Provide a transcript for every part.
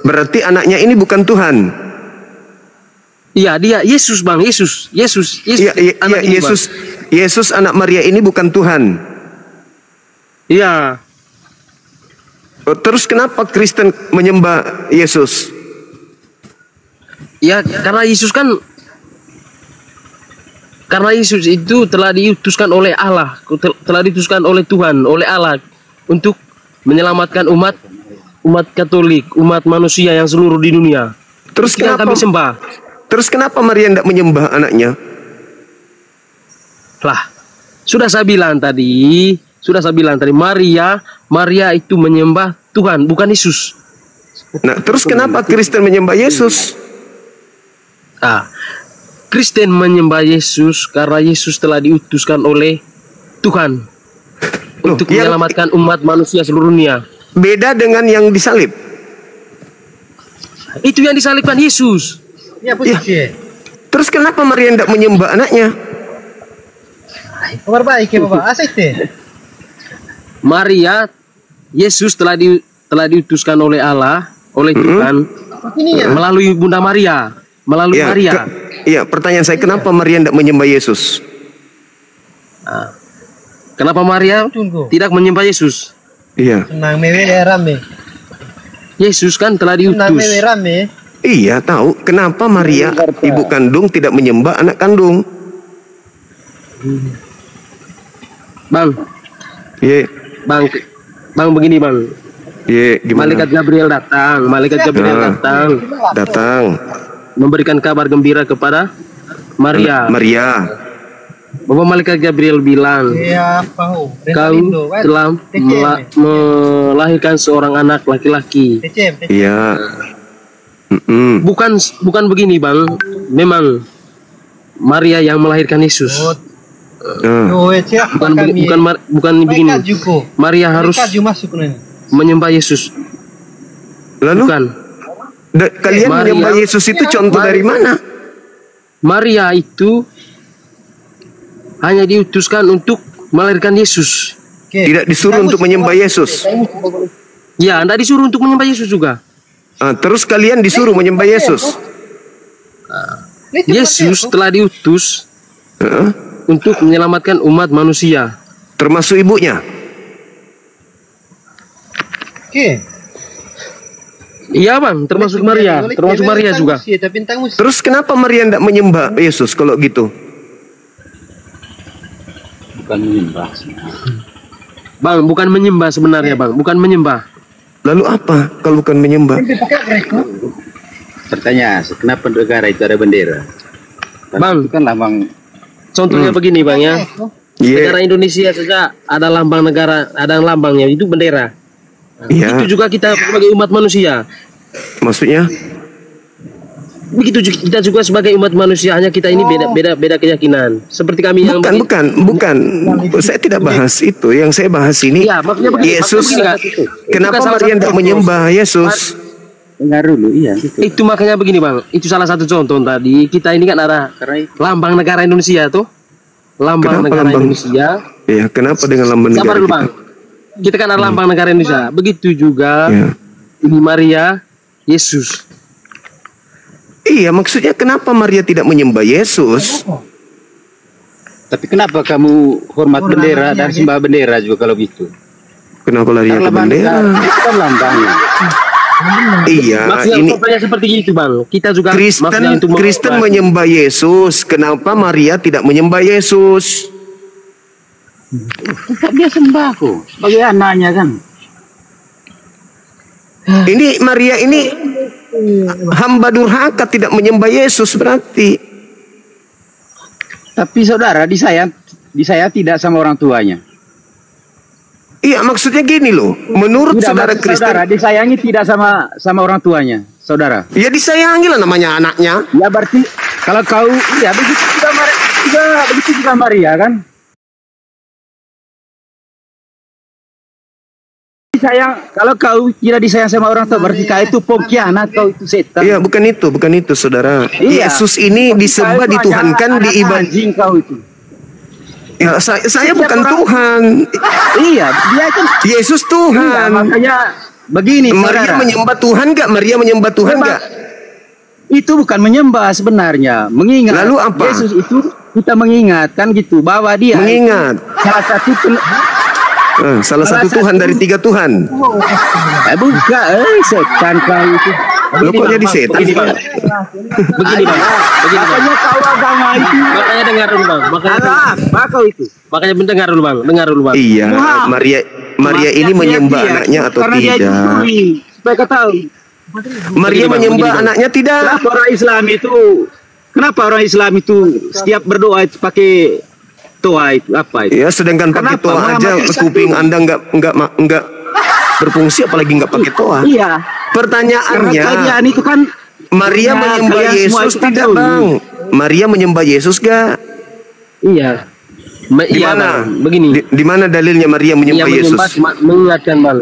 Berarti anaknya ini bukan Tuhan. Iya, dia Yesus, Bang. Yesus Iya, anak ini, Yesus, Bang. Yesus anak Maria ini bukan Tuhan. Iya. Terus kenapa Kristen menyembah Yesus? Ya, karena Yesus itu telah diutuskan oleh Allah, telah diutuskan oleh Tuhan, oleh Allah untuk menyelamatkan umat Katolik, umat manusia yang seluruh di dunia. Terus kenapa kami sembah? Terus kenapa Maria tidak menyembah anaknya? Lah, sudah saya bilang tadi, Maria itu menyembah Tuhan, bukan Yesus. Nah, terus kenapa Kristen menyembah Yesus? Kristen menyembah Yesus karena Yesus telah diutuskan oleh Tuhan untuk menyelamatkan umat manusia seluruh dunia. Beda dengan yang disalib. Itu yang disalibkan Yesus. Ya, terus kenapa Maria tidak menyembah anaknya? Kabar baik ya Bapak, asik deh. Maria, Yesus telah diutuskan oleh Allah, oleh Tuhan, melalui Bunda Maria, Maria. Iya, pertanyaan saya, kenapa Maria tidak menyembah Yesus? Kenapa Maria tidak menyembah Yesus? Iya. Senang mewe rame. Yesus kan telah diutus. Senang mewe rame. Iya, tahu. Kenapa Maria, ibu kandung, tidak menyembah anak kandung? Bang. Iya. Bang begini, Bang. Iya, gimana? Malaikat Gabriel datang. Memberikan kabar gembira kepada Maria. Bahwa malaikat Gabriel bilang, kau telah melahirkan seorang anak laki-laki. Iya. Bukan begini, Bang. Memang Maria yang melahirkan Yesus. Bukan begini. Maria harus menyembah Yesus. Lalu? Bukan. Kalian menyembah Yesus itu contoh dari mana? Maria itu hanya diutuskan untuk melahirkan Yesus. Tidak disuruh untuk menyembah Yesus. Ya, tidak disuruh untuk menyembah Yesus juga. Terus kalian disuruh menyembah Yesus. Yesus telah diutus untuk menyelamatkan umat manusia, termasuk ibunya. Iya, Bang, termasuk Maria juga. Terus kenapa Maria tidak menyembah Yesus kalau gitu? Bukan menyembah. Bang, bukan menyembah sebenarnya, Bang. Bukan menyembah. Lalu apa kalau bukan menyembah? Pertanyaan, kenapa negara itu ada bendera? Bang, itu kan lambang. Contohnya begini, Bang, ya. Negara Indonesia saja ada lambang negara, ada lambangnya, itu bendera. Itu juga kita sebagai umat manusia. Maksudnya? Begitu kita juga sebagai umat manusia, hanya kita ini beda keyakinan. Seperti kami yang bukan. Saya tidak bahas itu. Yang saya bahas ini Yesus. Kenapa Maria tidak menyembah Yesus? Dengar dulu, iya. Gitu. Itu makanya begini, Bang. Itu salah satu contoh tadi. Kita ini kan ada lambang negara Indonesia tuh. Lambang negara Indonesia. Iya, kenapa dengan lambang negara kita? Bang. Kita kan ada lambang negara Indonesia. Begitu juga ini Maria, Yesus. Iya, maksudnya kenapa Maria tidak menyembah Yesus? Tapi kenapa kamu hormat bendera dan sembah bendera juga kalau gitu? Kenapa lari ke bendera? Itu kan lambangnya. Iya, maksudnya ini seperti itu, Bang. Kita juga Kristen menyembah Yesus. Kenapa Maria tidak menyembah Yesus? Tetap dia sembah kok, sebagai anaknya kan. Ini Maria ini hamba durhaka, tidak menyembah Yesus berarti. Tapi saudara, di saya tidak sama orang tuanya. Iya, maksudnya gini loh. Menurut tidak, saudara Kristen, saudara disayangi tidak sama orang tuanya, saudara. Ya disayangi lah, namanya anaknya. Ya berarti kalau kau begitu juga Maria kan. Kalau kau tidak disayang sama orang tua, berarti kau itu pengkhianat, kau itu setan. Iya, bukan itu, saudara. Iya. Yesus ini disembah, dituhankan, diibadah. Kau itu. Ya, saya bukan Tuhan. Iya, dia kan Yesus Tuhan. Iya, Begini, Maria saudara. menyembah Tuhan nggak? Maria menyembah Tuhan nggak? Itu bukan menyembah sebenarnya, mengingat. Lalu apa? Yesus itu kita mengingatkan gitu bahwa dia Mengingat. salah satu Salah satu Tuhan dari 3 Tuhan. bukan setan kau itu. Lo kok jadi setan sih, Bang? Begini bang, Makanya kau agama itu. makanya dengar dulu bang, Apa kau itu? makanya dengar dulu bang, dengar dulu bang. Iya, Maria ini menyembah anaknya atau Karena dia itu tidak? curi. Supaya kau tahu. Maria menyembah anaknya tidak? Kenapa orang Islam itu setiap berdoa itu pakai toa itu apa itu? Ya, sedangkan pakai Kenapa? toa aja Muhammad itu kuping Anda nggak berfungsi, apalagi nggak pakai toa. Iya. Pertanyaannya, Karena kalian itu kan Maria ya, menyembah kalian semua Yesus itu kan tidak, tahu. Bang? Maria menyembah Yesus gak? Iya. Di Iya mana? bang, begini. Di mana dalilnya Maria menyembah Yang Yesus? menyembah mengingatkan bang.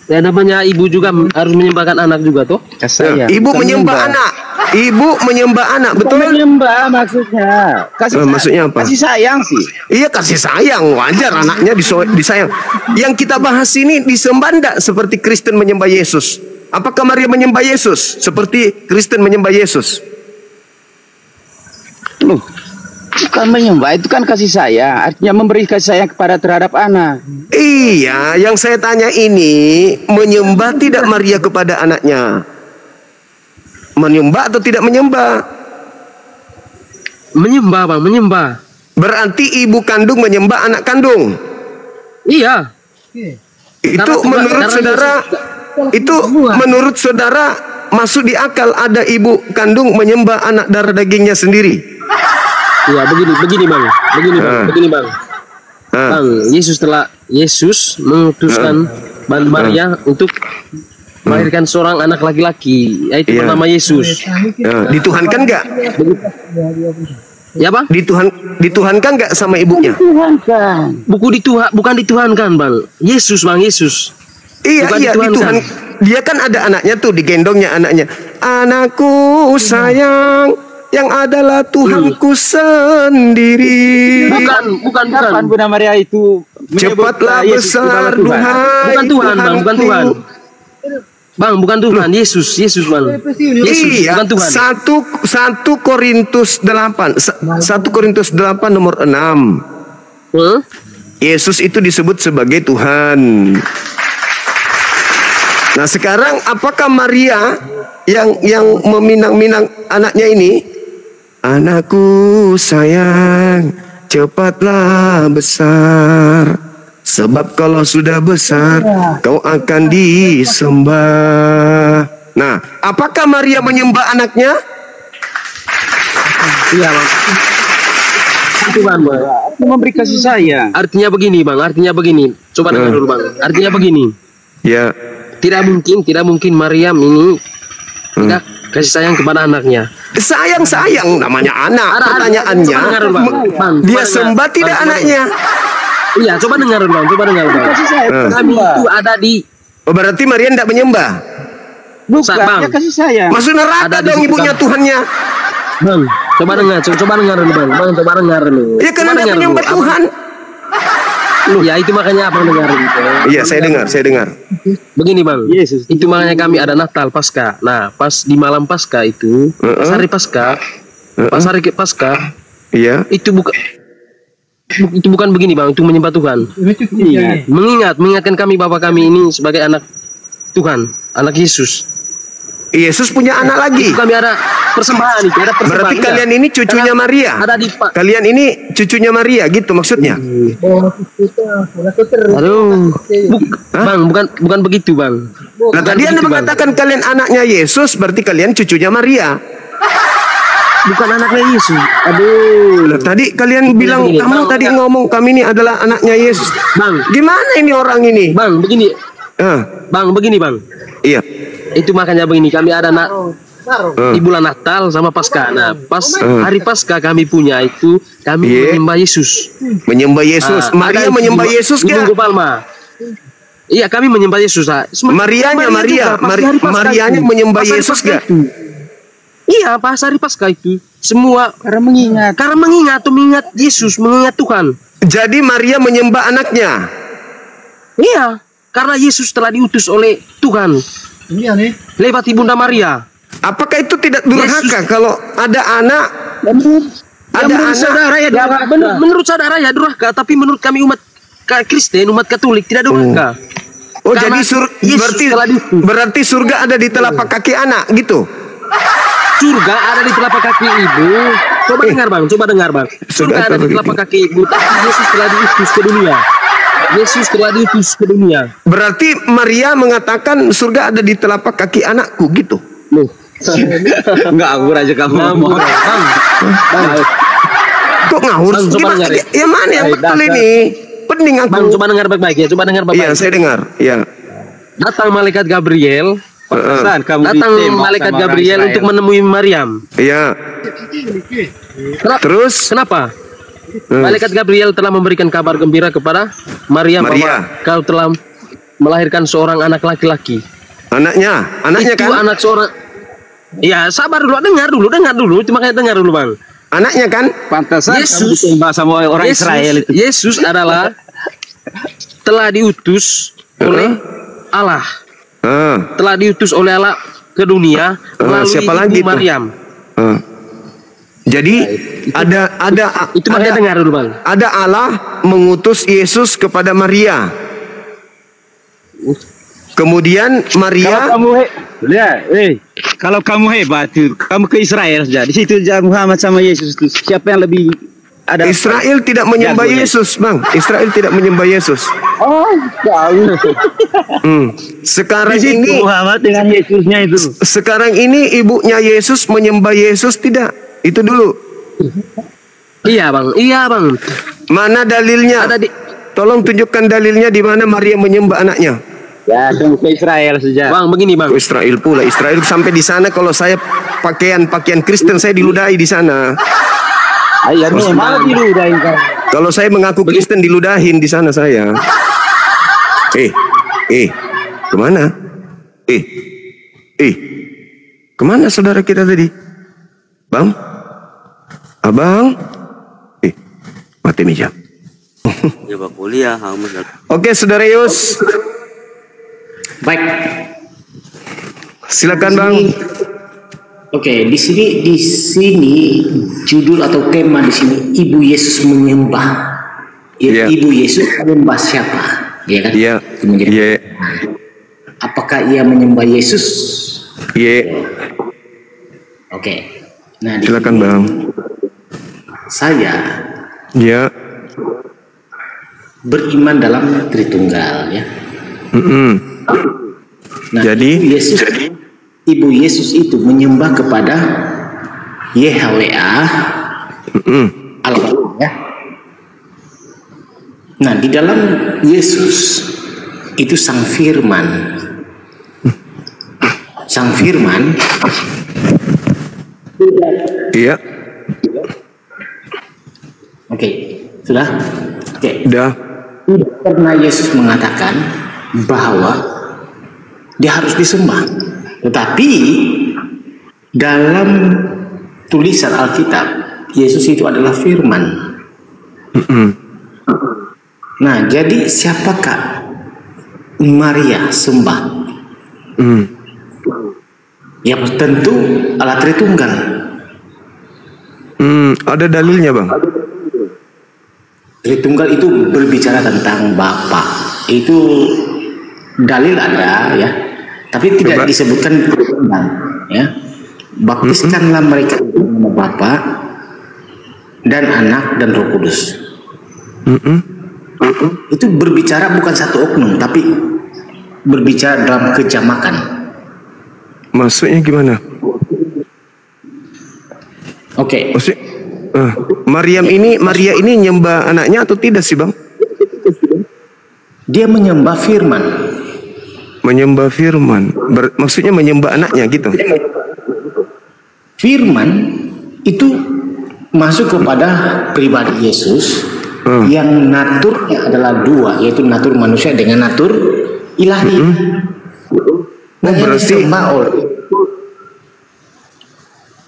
Ya namanya ibu juga harus menyembahkan anak juga toh. Ya, ibu menyembah anak. Ibu menyembah anak, betul? menyembah maksudnya. Maksudnya apa? Kasih sayang sih. Iya, kasih sayang, wajar anaknya disayang. Yang kita bahas ini disembah enggak seperti Kristen menyembah Yesus? Apakah Maria menyembah Yesus seperti Kristen menyembah Yesus? Loh, bukan menyembah, itu kan kasih sayang. Artinya memberi kasih sayang kepada terhadap anak. Iya, yang saya tanya ini menyembah tidak Maria kepada anaknya? Menyembah atau tidak menyembah? Menyembah bang, menyembah. Berarti ibu kandung menyembah anak kandung. Iya. Itu menurut saudara, itu menurut saudara masuk di akal ada ibu kandung menyembah anak darah dagingnya sendiri? Iya begini bang, begini bang. Bang, Yesus mengutuskan Maria untuk melahirkan seorang anak laki-laki, yaitu bernama Yesus. Dituhankan nggak? Ya bang? Dituhankan nggak sama ibunya? Bukan dituhankan bang. Yesus bang, Yesus. Iya, Bukan iya, dituhan. Dia kan ada anaknya tuh, digendongnya anaknya. Anakku sayang, yang adalah Tuhanku sendiri. Bukan. Kapan Bunda Maria itu Cepatlah besar, duhai Bukan Tuhan bang, bukan Tuhanku. Tuhan. Bang, bukan Tuhan, Yesus bang. Yesus, Iya, bukan Tuhan. 1 Korintus 8, 1 Korintus 8 nomor 6. Yesus itu disebut sebagai Tuhan. Nah, sekarang apakah Maria yang meminang-minang anaknya ini? Anakku sayang, cepatlah besar, sebab kalau sudah besar kau akan disembah. Nah, apakah Maria menyembah anaknya? Iya bang. Tuhan bang. memberi kasih sayang. Artinya begini bang, artinya begini. Coba dengar dulu bang. Artinya begini. Ya. Tidak mungkin Maryam ini tidak kasih sayang kepada anaknya. Sayang namanya anak. Pertanyaannya, dia sembah tidak anaknya? Iya, coba dengar dulu bang, Kasih sayang. Kami itu ada di. Oh, berarti Maria tidak menyembah. Bukan, Bang. dia kasih sayang. Masuk neraka Ada di dong situ, ibunya Bang. Tuhannya. Bang, coba dengar dulu bang. Bang, coba dengar dulu. Ya karena dia menyembah Tuhan. Ya itu makanya abang dengar gitu. Iya, saya dengar. Begini bang, Yesus. itu makanya kami ada Natal Pasca. Nah, pas di malam Pasca itu, pas hari Pasca, Iya. itu bukan begini bang, itu menyembah Tuhan. Iya. Mengingatkan kami bahwa kami ini sebagai anak Tuhan, anak Yesus. Yesus punya anak lagi. Itu kami ada persembahan itu, ada persembahan. Berarti iya. kalian ini cucunya Karena Maria. Ada di Kalian ini cucunya Maria gitu maksudnya. Aduh, bang, bukan begitu bang. Nah, tadi Anda begitu, Bang. mengatakan kalian anaknya Yesus, berarti kalian cucunya Maria. Bukan anaknya Yesus. Aduh, Nah, tadi kalian bilang, begini, kamu Bang. tadi ngomong kami ini adalah anaknya Yesus. Bang. Gimana ini orang ini? bang, begini, begini bang. Iya. Itu makanya begini, kami ada di bulan Natal sama Paskah. Nah, pas hari Paskah kami punya itu kami Iya. menyembah Yesus. Menyembah Yesus. Ah, Maria ada menyembah di Yesus Minggu gak? Palma. Iya, kami menyembah Yesus. Marianya, Maria. Marianya menyembah Yesus gak? Iya, pas hari Paskah itu semua Karena mengingat. mengingat Yesus, mengingat Tuhan. Jadi Maria menyembah anaknya. Iya. Karena Yesus telah diutus oleh Tuhan Iya nih. lewat Ibunda Maria. Apakah itu tidak durhaka kalau ada anak Ya, menurut saudara ya durhaka. Menurut saudara ya durhaka, tapi menurut kami umat Kristen, umat Katolik tidak durhaka. Oh, Karena jadi Yesus telah diutus. berarti surga ada di telapak kaki anak gitu. Surga ada di telapak kaki ibu. Coba dengar bang, coba dengar bang. Surga ada di telapak kaki ibu, tapi Yesus telah diutus ke dunia. Yesus telah diutus ke dunia. Berarti Maria mengatakan surga ada di telapak kaki anakku gitu. Loh. Enggak, aku aja kamu ngomong. Bang, Kok ngawur? Bang, coba Gimana? dengar ya. Yang mana yang betul ini? Pening aku. bang, coba dengar baik-baik ya, coba dengar Iya, baik-baik. saya dengar. Iya. Datang malaikat Gabriel, Pantesan kamu datang ditembak malaikat sama orang Gabriel Israel. untuk menemui Maryam. Iya. Terus? Kenapa? Malaikat Gabriel telah memberikan kabar gembira kepada Maryam bahwa Maria. kau telah melahirkan seorang anak laki-laki. Anaknya Itu kan? anak seorang. Ya sabar dulu, dengar dulu, cuma kayak dengar dulu bang. Anaknya kan? Pantesan kamu Yesus. ditembak sama orang Israel itu. Yesus adalah telah diutus oleh Allah, Ah, telah diutus oleh Allah ke dunia melalui siapa ibu lagi tuh? Maryam. ah. Jadi ada Itu makanya dengar dulu bang. ada Allah mengutus Yesus kepada Maria. Kemudian Kalau Maria kamu kalau kamu hebat tuh, kamu ke Israel saja. Di situ Muhammad sama Yesus tuh. Siapa yang lebih ada? Israel tidak menyembah Jagonya. Yesus, Bang. Israel tidak menyembah Yesus. Oh, tahu. Sekarang Di situ ini Muhammad dengan Yesusnya itu. sekarang ini ibunya Yesus menyembah Yesus tidak? Itu dulu. Iya bang. Mana dalilnya? Ada di. Tolong tunjukkan dalilnya di mana Maria menyembah anaknya. Ya, kamu ke Israel saja. Bang begini bang. Oh, Israel pula. Israel sampai di sana kalau saya pakaian Kristen saya diludahi di sana. Ayo, malah diludahin kan. Kalau saya mengaku Kristen diludahin di sana saya. Kemana? Kemana saudara kita tadi? Bang? Abang? Mati meja. Ya Pak kuliah, Oke, saudara Yus. Baik. Silakan Bang. Oke, di sini judul atau tema di sini Ibu Yesus menyembah. Iya. Ibu Yesus menyembah siapa? Ya kan? Iya. Kemudian Iya. apakah ia menyembah Yesus? Iya. Oke. Nah, di Silakan sini Bang. saya Iya. beriman dalam Tritunggal ya. Nah, Jadi? Ibu Yesus itu menyembah kepada YHWH Allah ya. Nah, di dalam Yesus itu Sang Firman. Sang Firman Iya. Oke, sudah? Oke. Udah. Karena Yesus mengatakan bahwa dia harus disembah. Tetapi dalam tulisan Alkitab, Yesus itu adalah firman. Nah, jadi siapakah Maria sembah? Ya tentu Allah Tritunggal. Ada dalilnya Bang. Tritunggal itu berbicara tentang Bapa. Itu dalil ada ya, tapi tidak Coba. disebutkan Tritunggal ya. Baptiskanlah mereka dalam nama Bapa dan Anak dan Roh Kudus. Itu berbicara bukan satu oknum, tapi berbicara dalam kejamakan. Maksudnya gimana? Oke. Maksud, Maria ini nyembah anaknya atau tidak sih Bang? Dia menyembah firman. Menyembah firman. Maksudnya menyembah anaknya gitu. Firman itu masuk kepada pribadi Yesus yang naturnya adalah dua, yaitu natur manusia dengan natur ilahi. Nah,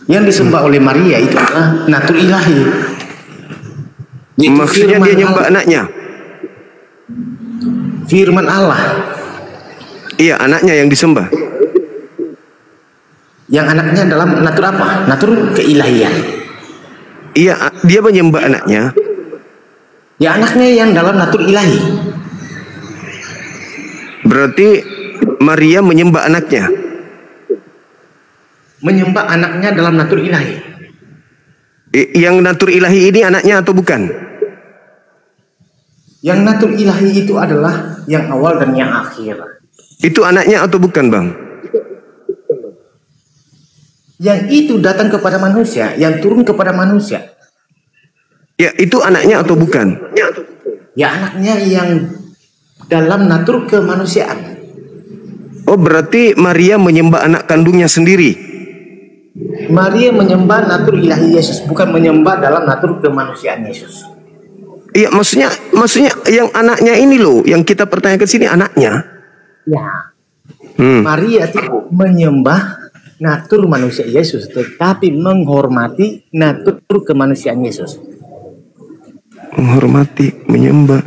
yang disembah oleh Maria itu adalah natur ilahi. Yaitu Maksudnya firman dia nyembah Allah. anaknya. Firman Allah. Iya, anaknya yang disembah. Yang anaknya dalam natur apa? Natur keilahian. Iya, dia menyembah anaknya. Ya anaknya yang dalam natur ilahi. Berarti Maria menyembah anaknya. Menyembah anaknya dalam natur ilahi. Yang natur ilahi ini anaknya atau bukan? Yang natur ilahi itu adalah yang awal dan yang akhir. Itu anaknya atau bukan, Bang? Yang itu datang kepada manusia, yang turun kepada manusia. Ya, itu anaknya atau bukan? Ya anaknya yang dalam natur kemanusiaan. Oh, berarti Maria menyembah anak kandungnya sendiri. Maria menyembah natur ilahi Yesus, bukan menyembah dalam natur kemanusiaan Yesus. Iya, maksudnya yang anaknya ini loh, yang kita pertanyakan sini anaknya. Ya. Maria tidak menyembah natur manusia Yesus, tetapi menghormati natur kemanusiaan Yesus. Menghormati, menyembah.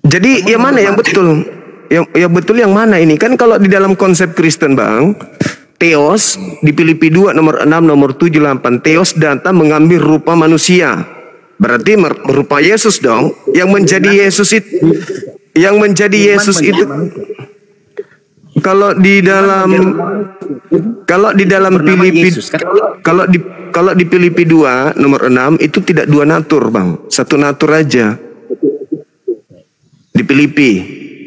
Jadi yang mana yang betul? Yang betul yang mana ini? Kan kalau di dalam konsep Kristen, Bang, Theos di Filipi 2 nomor 6 nomor 7 8, Theos datang mengambil rupa manusia. Berarti rupa Yesus dong. Yang menjadi Yesus itu kalau di dalam Filipi kalau di Filipi 2 nomor 6 itu tidak dua natur, Bang. Satu natur aja. Di Filipi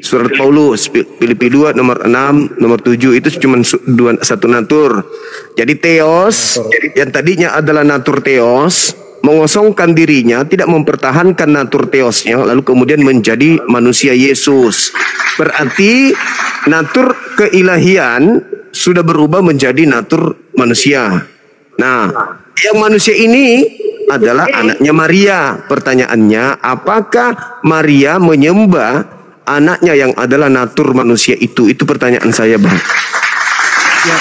surat Paulus Filipi 2 nomor 6 nomor 7 itu cuma satu natur. Jadi Theos yang tadinya adalah natur Theos mengosongkan dirinya, tidak mempertahankan natur Theosnya, lalu kemudian menjadi manusia Yesus. Berarti natur keilahian sudah berubah menjadi natur manusia. Nah, yang manusia ini adalah anaknya Maria. Pertanyaannya, apakah Maria menyembah anaknya yang adalah natur manusia itu? Itu pertanyaan saya, Bang. Ya,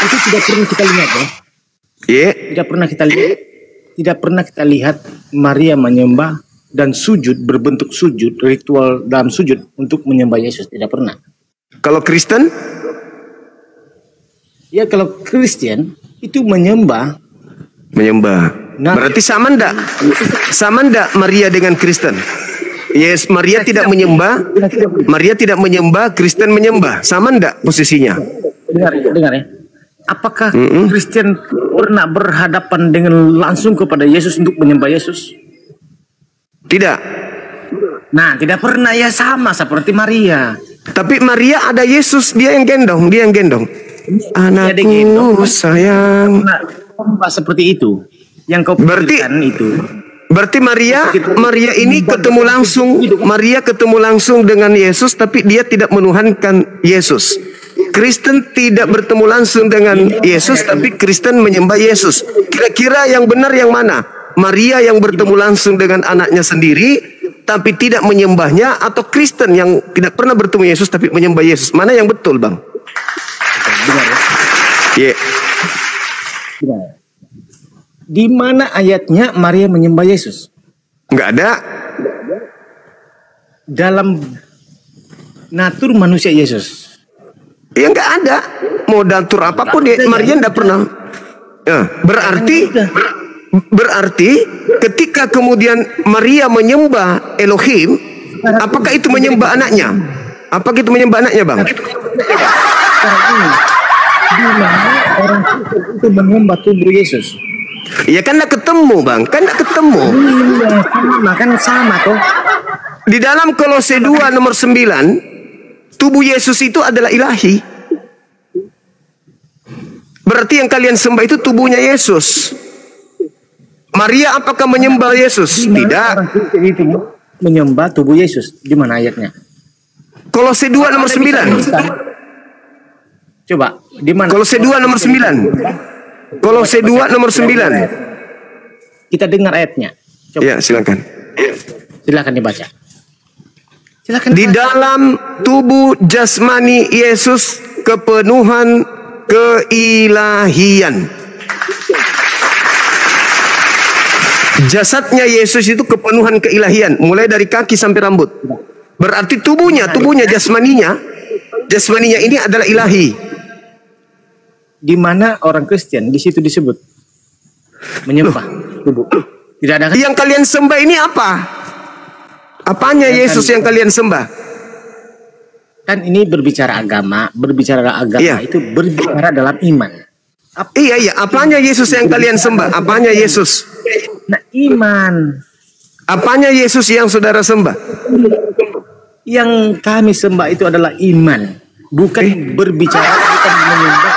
itu tidak pernah kita lihat, ya. Yeah. Tidak pernah kita lihat Maria menyembah dan sujud, berbentuk sujud, ritual dalam sujud untuk menyembah Yesus. Tidak pernah. Kalau Kristen? Ya, kalau Kristen itu menyembah. Nah, berarti sama ndak? Sama ndak Maria dengan Kristen? Yes, Maria tidak menyembah. Maria tidak menyembah, Kristen menyembah. Sama ndak posisinya? Dengar ya. Apakah Kristen pernah berhadapan dengan langsung kepada Yesus untuk menyembah Yesus? Tidak. Nah, tidak pernah, ya sama seperti Maria. Tapi Maria ada Yesus, dia yang gendong. Anakku sayang. Nah, seperti itu. Yang kau pikirkan itu. Berarti Maria ini ketemu langsung dengan Yesus, tapi dia tidak menuhankan Yesus. Kristen tidak bertemu langsung dengan Yesus, tapi Kristen menyembah Yesus. Kira-kira yang benar yang mana? Maria yang bertemu langsung dengan anaknya sendiri, tapi tidak menyembahnya, atau Kristen yang tidak pernah bertemu Yesus, tapi menyembah Yesus? Mana yang betul, Bang? Benar ya? Yeah. Benar. Di mana ayatnya Maria menyembah Yesus? Nggak ada. Dalam natur manusia Yesus. Ya nggak ada. Mau natur apapun Maria nggak pernah. Ya, berarti ketika kemudian Maria menyembah Elohim, apakah itu menyembah anaknya? Apakah itu menyembah anaknya, Bang? Di mana orang itu menyembah tubuh Yesus? Ya kan nggak ketemu, Bang. Kan nggak ketemu. Iya, sama toh. Di dalam Kolose 2 nomor 9, tubuh Yesus itu adalah ilahi. Berarti yang kalian sembah itu tubuhnya Yesus. Maria apakah menyembah Yesus? Tidak. Itu menyembah tubuh Yesus. Di mana ayatnya? Kolose 2 nomor 9. Coba, di mana? Kolose 2 nomor 9. Kolose 2 nomor 9. Kita dengar ayatnya. Coba. Ya, silakan. Silakan dibaca. Di dalam tubuh jasmani Yesus kepenuhan keilahian. Jasadnya Yesus itu kepenuhan keilahian, mulai dari kaki sampai rambut. Berarti tubuhnya jasmaninya Jasmaninya ini adalah ilahi. Di mana orang Kristen di situ disebut menyembah tubuh. Tidak ada kan? Yang kalian sembah ini apa? Apanya Yesus yang kalian sembah? Kan ini berbicara agama Iya. itu berbicara dalam iman. Iya, apanya Yesus yang kalian sembah? Apanya Yesus? Nah, iman Apanya Yesus yang saudara sembah? yang kami sembah itu adalah iman, bukan berbicara, bukan menyembah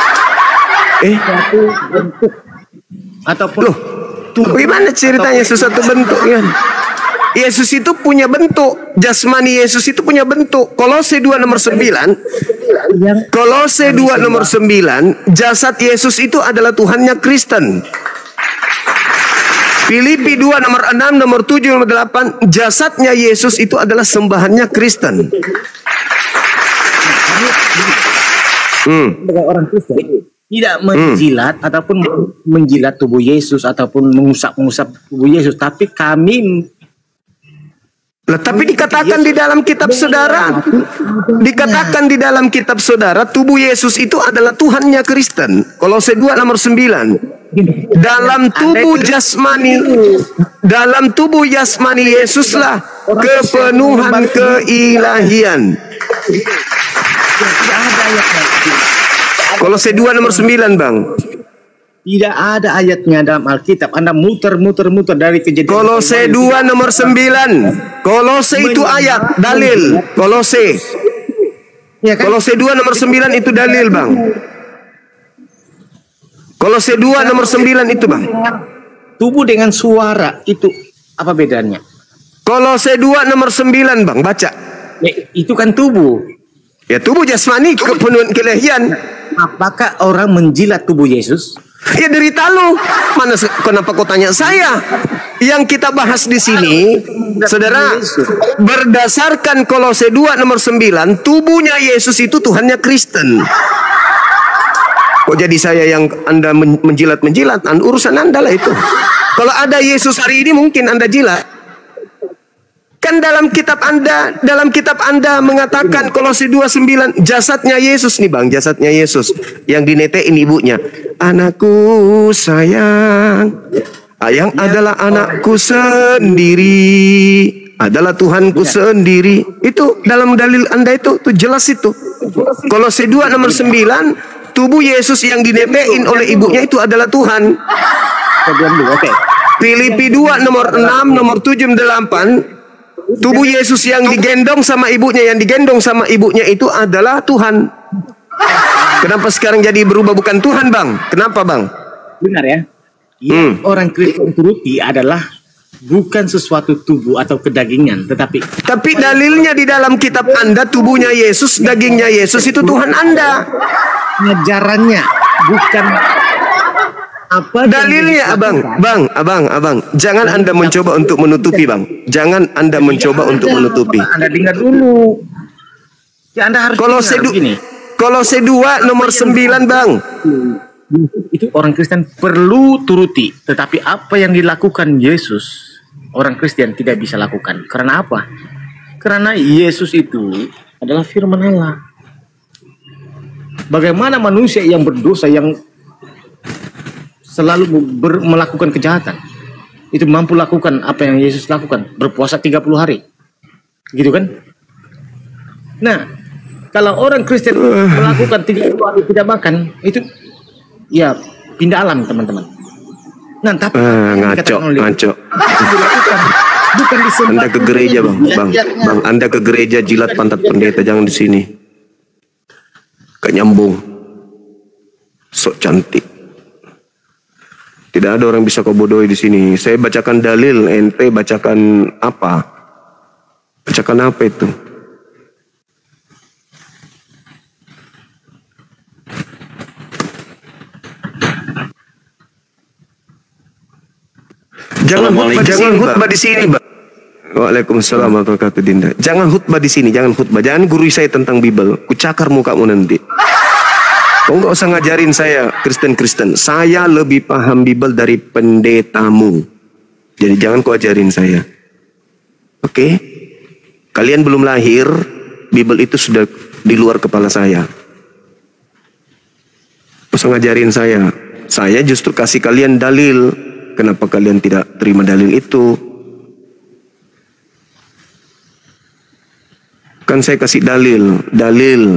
suatu bentuk ataupun Loh, gimana ceritanya sesuatu bentuk kan? Yesus itu punya bentuk, jasmani Yesus itu punya bentuk. Kolose 2 nomor 9. Kolose 2 nomor 9, jasad Yesus itu adalah Tuhannya Kristen. Filipi 2 nomor 6, nomor 7, nomor 8, jasadnya Yesus itu adalah sembahannya Kristen. sebagai orang Kristen tidak menjilat ataupun menjilat tubuh Yesus ataupun mengusap tubuh Yesus, tapi kami Tapi dikatakan di dalam kitab saudara, dikatakan di dalam kitab saudara, tubuh Yesus itu adalah Tuhannya Kristen. Kolose 2 nomor 9. Dalam tubuh jasmani Yesuslah kepenuhan keilahian. Kolose 2 nomor 9, Bang. tidak ada ayatnya dalam Alkitab. Anda muter-muter dari kejadian. Kolose 2 nomor 9. Kolose itu ayat, dalil. Kolose. Ya kan? Kolose 2 nomor 9 itu dalil, Bang. Kolose 2 nomor 9 itu, Bang. Tubuh dengan suara itu apa bedanya? Kolose 2 nomor 9, Bang, baca. Itu kan tubuh. Ya, tubuh jasmani kepenuhan keilahian. Apakah orang menjilat tubuh Yesus? Ya, derita lu. Kenapa kau tanya saya? Yang kita bahas di sini, saudara, berdasarkan Kolose 2 nomor 9, tubuhnya Yesus itu Tuhannya Kristen. Kok jadi saya yang Anda menjilat-menjilat? Urusan Anda lah itu. Kalau ada Yesus hari ini mungkin Anda jilat. Kan dalam kitab Anda mengatakan Kolose 2:9, jasadnya Yesus nih, Bang, jasadnya Yesus yang dinetein ibunya. Anakku sayang, ayang adalah anakku sendiri, adalah Tuhanku sendiri. Itu dalam dalil Anda itu jelas itu. Kolose 2 nomor 9, tubuh Yesus yang dinetein oleh ibunya itu adalah Tuhan. Filipi 2 nomor 6, nomor 7, 8, tubuh Yesus yang digendong sama ibunya, itu adalah Tuhan. Kenapa sekarang jadi berubah bukan Tuhan, Bang? Kenapa, Bang? Benar ya. Orang Kristen turuti adalah bukan sesuatu tubuh atau kedagingan, tetapi dalilnya di dalam kitab Anda, tubuhnya Yesus, dagingnya Yesus itu Tuhan Anda. ajarannya, bukan apa dalilnya, abang. Jangan Anda mencoba untuk menutupi, Bang. Jangan Anda mencoba untuk menutupi. Anda dengar dulu. Ya, Anda harus Kolose 2 nomor 9, Bang. Itu orang Kristen perlu turuti, tetapi apa yang dilakukan Yesus, orang Kristen tidak bisa lakukan. Karena apa? Karena Yesus itu adalah firman Allah. Bagaimana manusia yang berdosa, yang selalu melakukan kejahatan, itu mampu lakukan apa yang Yesus lakukan, berpuasa 30 hari, gitu kan? Nah, kalau orang Kristen melakukan 30 hari tidak makan, itu ya pindah alam, teman-teman. Nah, tapi ngaco. Bukan disembah. Anda ke gereja, Bang. Anda ke gereja jilat pantat pendeta, jangan di sini. Gak nyambung. Sok cantik. Tidak ada orang bisa kau bodohi di sini. Saya bacakan dalil, ente bacakan apa? Bacakan apa itu? Jangan khutbah di sini, Bang. Waalaikumsalam warahmatullahi wabarakatuh, Dinda. Jangan khutbah di sini, jangan gurui saya tentang Bible. Ku cakar mukamu nanti. Kau nggak usah ngajarin saya Kristen. Saya lebih paham Bible dari pendetamu. Jadi jangan kau ajarin saya. Oke? Kalian belum lahir, Bible itu sudah di luar kepala saya. Pas ngajarin saya justru kasih kalian dalil. Kenapa kalian tidak terima dalil itu? Kan saya kasih dalil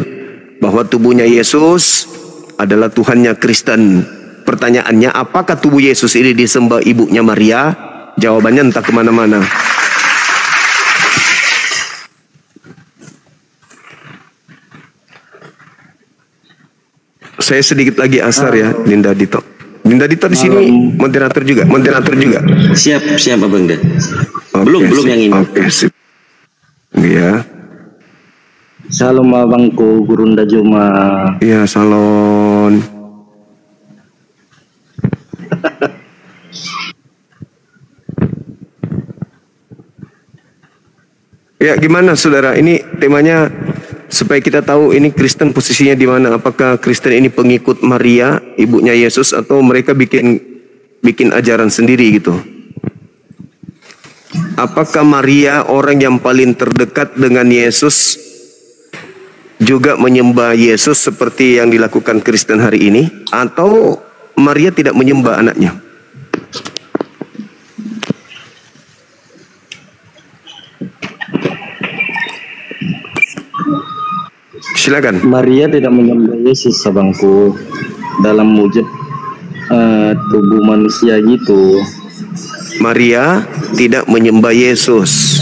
bahwa tubuhnya Yesus adalah Tuhannya Kristen. Pertanyaannya, apakah tubuh Yesus ini disembah ibunya Maria? Jawabannya entah kemana-mana. Saya sedikit lagi asar ya, Dinda Dito. Dinda Dito di sini moderator juga. Siap Abang Dan. Oke, Belum sip. yang ini. Oke, sip. Iya. Shalom abangku, Gurunda Juma. Iya, salon. Ya, gimana saudara? Ini temanya supaya kita tahu ini Kristen posisinya di mana. Apakah Kristen ini pengikut Maria, ibunya Yesus, atau mereka bikin ajaran sendiri gitu? Apakah Maria orang yang paling terdekat dengan Yesus juga menyembah Yesus seperti yang dilakukan Kristen hari ini, atau Maria tidak menyembah anaknya? Silakan. Maria tidak menyembah Yesus abangku dalam wujud tubuh manusia gitu. Maria tidak menyembah Yesus.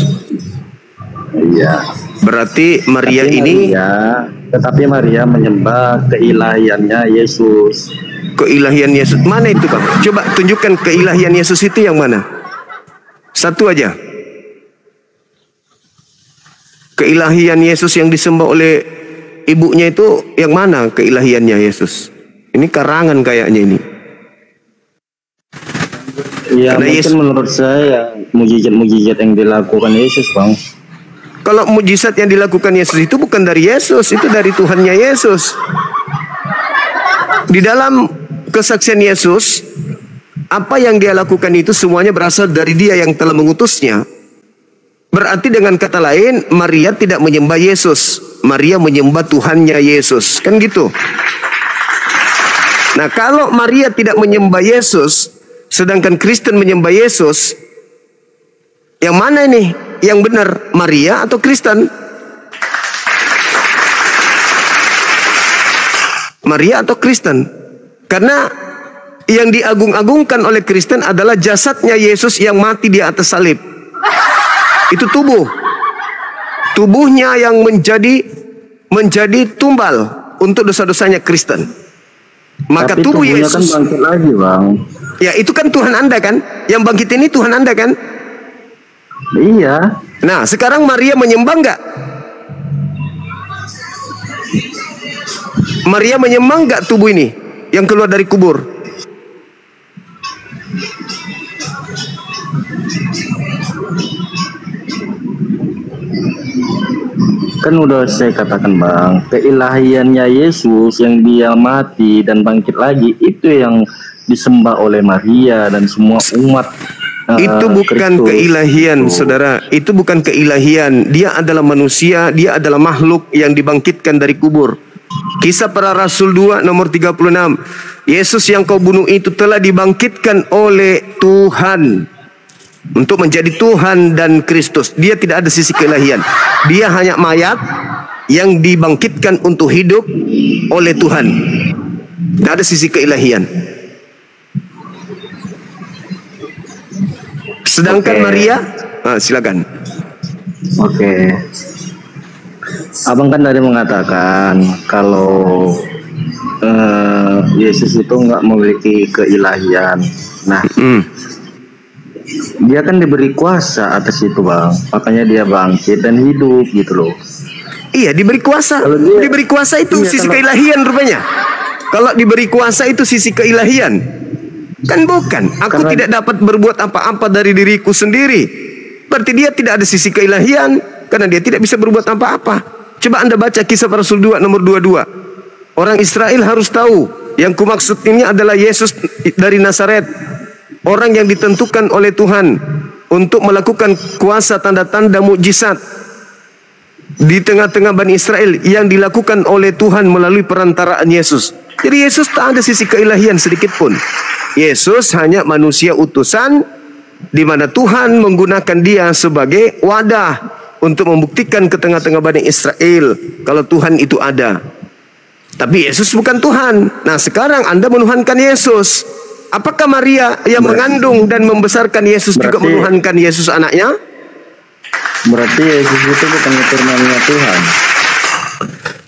Iya. Berarti Maria ini Tetapi Maria menyembah keilahiannya Yesus. keilahian Yesus. Mana itu, Bang? Coba tunjukkan keilahian Yesus itu yang mana? Satu aja. Keilahian Yesus yang disembah oleh ibunya itu yang mana keilahiannya Yesus? Ini karangan kayaknya ini. Ya, Karena mungkin Yesus, menurut saya mujizat-mujizat yang dilakukan Yesus, Bang. kalau mujizat yang dilakukan Yesus itu bukan dari Yesus, itu dari Tuhannya Yesus. Di dalam kesaksian Yesus, apa yang dia lakukan itu semuanya berasal dari Dia yang telah mengutusnya. Berarti dengan kata lain, Maria tidak menyembah Yesus, Maria menyembah Tuhannya Yesus, kan gitu. Nah, kalau Maria tidak menyembah Yesus, sedangkan Kristen menyembah Yesus, yang mana ini? Yang benar, Maria atau Kristen? Maria atau Kristen? Karena yang diagung-agungkan oleh Kristen adalah jasadnya Yesus yang mati di atas salib. Itu tubuhnya yang menjadi tumbal untuk dosa-dosanya Kristen. Maka Tapi tubuh tubuhnya Yesus kan bangkit lagi, Bang. ya itu kan Tuhan Anda kan, yang bangkit ini Tuhan Anda kan. Iya. Nah, sekarang Maria menyembah enggak? Maria menyembah enggak tubuh ini yang keluar dari kubur? Kan udah saya katakan, Bang, keilahiannya Yesus yang dia mati dan bangkit lagi itu yang disembah oleh Maria dan semua umat. Itu bukan Kristus. keilahian, saudara. Itu bukan keilahian. Dia adalah manusia, dia adalah makhluk yang dibangkitkan dari kubur. Kisah Para Rasul 2 nomor 36. Yesus yang kau bunuh itu telah dibangkitkan oleh Tuhan untuk menjadi Tuhan dan Kristus. Dia tidak ada sisi keilahian. Dia hanya mayat yang dibangkitkan untuk hidup oleh Tuhan. Tidak ada sisi keilahian. Sedangkan Maria, silakan. Oke. Abang kan tadi mengatakan kalau Yesus itu nggak memiliki keilahian. Nah, dia kan diberi kuasa atas itu, Bang. Makanya dia bangkit dan hidup gitu loh. Iya, diberi kuasa. Diberi kuasa itu sisi keilahian rupanya. Kalau diberi kuasa itu sisi keilahian. Kan bukan. Aku tidak dapat berbuat apa-apa dari diriku sendiri. Berarti dia tidak ada sisi keilahian. Karena dia tidak bisa berbuat apa-apa. Coba Anda baca Kisah Para Rasul 2 nomor 22. Orang Israel harus tahu. Yang kumaksud ini adalah Yesus dari Nazaret. Orang yang ditentukan oleh Tuhan untuk melakukan kuasa tanda-tanda mukjizat. di tengah-tengah Bani Israel yang dilakukan oleh Tuhan melalui perantaraan Yesus. Jadi Yesus tak ada sisi keilahian sedikit pun. Yesus hanya manusia utusan di mana Tuhan menggunakan dia sebagai wadah untuk membuktikan ke tengah-tengah Bani Israel kalau Tuhan itu ada. Tapi Yesus bukan Tuhan. Nah, sekarang Anda menuhankan Yesus. Apakah Maria yang mengandung dan membesarkan Yesus juga menuhankan Yesus anaknya? Berarti Yesus itu bukan firman-Nya Tuhan.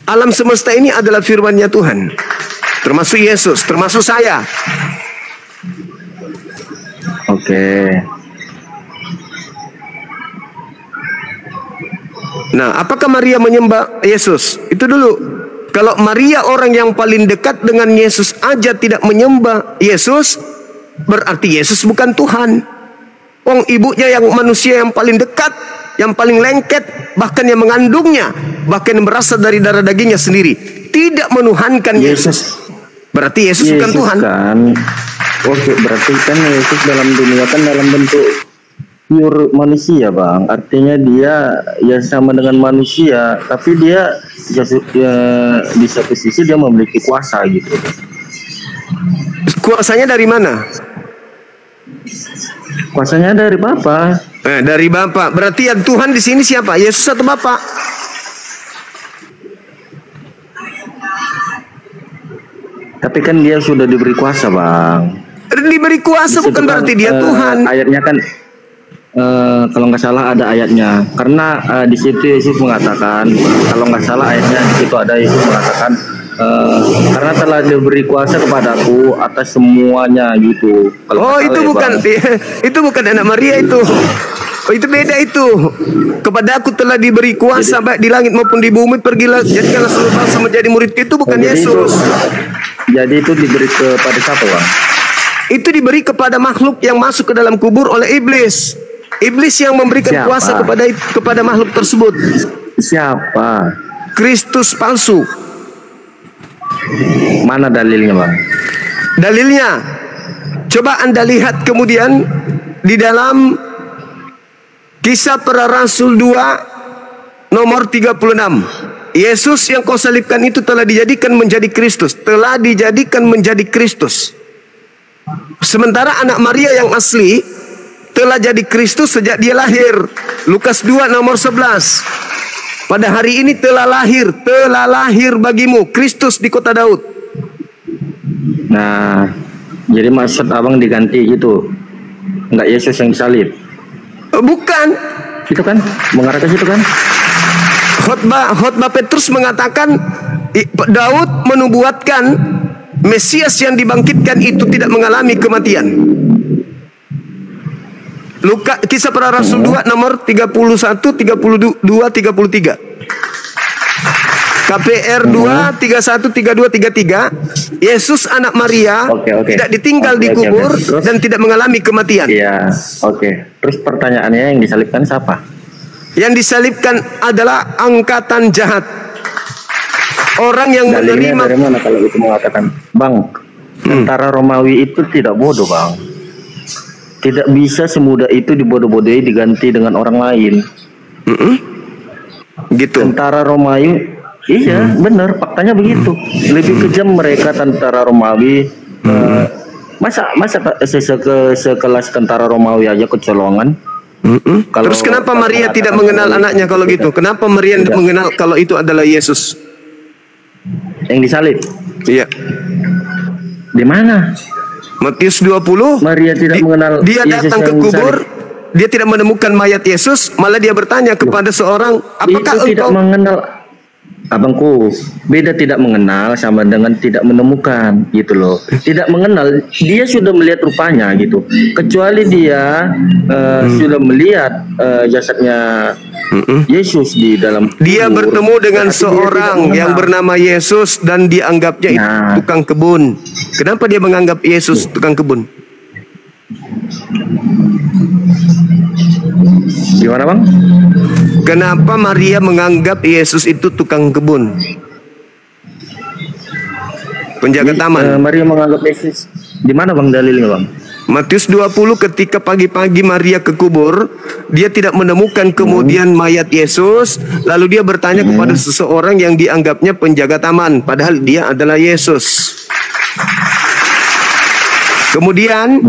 Alam semesta ini adalah firman-Nya Tuhan. Termasuk Yesus, termasuk saya. Oke. Nah, apakah Maria menyembah Yesus? Itu dulu. Kalau Maria orang yang paling dekat dengan Yesus aja tidak menyembah Yesus, berarti Yesus bukan Tuhan. Wong ibunya yang manusia yang paling dekat, yang paling lengket, bahkan yang mengandungnya, bahkan yang berasal dari darah dagingnya sendiri, tidak menuhankan Yesus. Berarti Yesus bukan Tuhan. Kan, oke, berarti kan Yesus dalam dunia kan dalam bentuk pure manusia, Bang. Artinya dia ya sama dengan manusia, tapi dia ya, di satu sisi dia memiliki kuasa gitu. Kuasanya dari mana? Kuasanya dari Bapa. Dari Bapa. Berarti yang Tuhan di sini siapa? Yesus atau Bapa? Tapi kan dia sudah diberi kuasa, Bang. Diberi kuasa bukan berarti dia Tuhan. Ayatnya kan kalau nggak salah ada ayatnya, karena di situ Yesus mengatakan, kalau nggak salah ayatnya di situ ada Yesus mengatakan, karena telah diberi kuasa kepadaku atas semuanya gitu. Oh itu bukan, itu bukan anak Maria itu. Oh itu beda itu. Kepada aku telah diberi kuasa baik di langit maupun di bumi, pergilah jadikanlah seluruh bangsa menjadi muridku. Itu bukan Yesus. Jadi itu diberi kepada siapa, Bang? Itu diberi kepada makhluk yang masuk ke dalam kubur oleh iblis. Iblis yang memberikan kuasa kepada makhluk tersebut. Siapa? Kristus palsu. Mana dalilnya, Bang? Dalilnya, coba Anda lihat kemudian di dalam Kisah Para Rasul 2 nomor 36. Yesus yang kau salibkan itu telah dijadikan menjadi Kristus. Telah dijadikan menjadi Kristus. Sementara anak Maria yang asli telah jadi Kristus sejak dia lahir. Lukas 2 nomor 11. Pada hari ini telah lahir bagimu Kristus di kota Daud. Nah, jadi maksud abang diganti gitu, enggak Yesus yang disalib? Bukan. Itu kan mengarah ke situ kan? Khotbah Petrus mengatakan Daud menubuatkan Mesias yang dibangkitkan itu tidak mengalami kematian. Kisah Para Rasul 2 nomor 31, 32, 33. KPR 2, 31, 32, 33. Yesus anak Maria tidak ditinggal di kubur dan tidak mengalami kematian. Iya, Terus pertanyaannya, yang disalibkan siapa? Yang disalibkan adalah angkatan jahat. Orang yang menerima. Dari mana kalau itu mengatakan, Bang, tentara Romawi itu tidak bodoh, Bang. Tidak bisa semudah itu dibodoh-bodohi diganti dengan orang lain. Gitu. Tentara Romawi, iya benar, faktanya begitu. Lebih kejam mereka tentara Romawi. Masa sekelas tentara Romawi aja kecolongan. Terus kenapa Maria tidak mengenal anaknya kalau gitu? Kenapa Maria tidak mengenal kalau itu adalah Yesus yang disalib? Iya. Di mana? Matius 20. Maria tidak mengenal dia Yesus datang ke kubur, dia tidak menemukan mayat Yesus, malah dia bertanya kepada seorang, apakah itu tidak mengenal? Abangku, beda tidak mengenal sama dengan tidak menemukan gitu loh. Tidak mengenal, dia sudah melihat rupanya gitu. Kecuali dia sudah melihat jasadnya Yesus di dalam kubur. Dia bertemu dengan seorang yang bernama Yesus dan dianggapnya itu tukang kebun. Kenapa dia menganggap Yesus tukang kebun? Gimana, Bang? Kenapa Maria menganggap Yesus itu tukang kebun? Penjaga taman. Maria menganggap Yesus. Di mana, Bang, dalilnya, Bang? Matius 20 ketika pagi-pagi Maria ke kubur, dia tidak menemukan kemudian mayat Yesus, lalu dia bertanya kepada seseorang yang dianggapnya penjaga taman, padahal dia adalah Yesus. Kemudian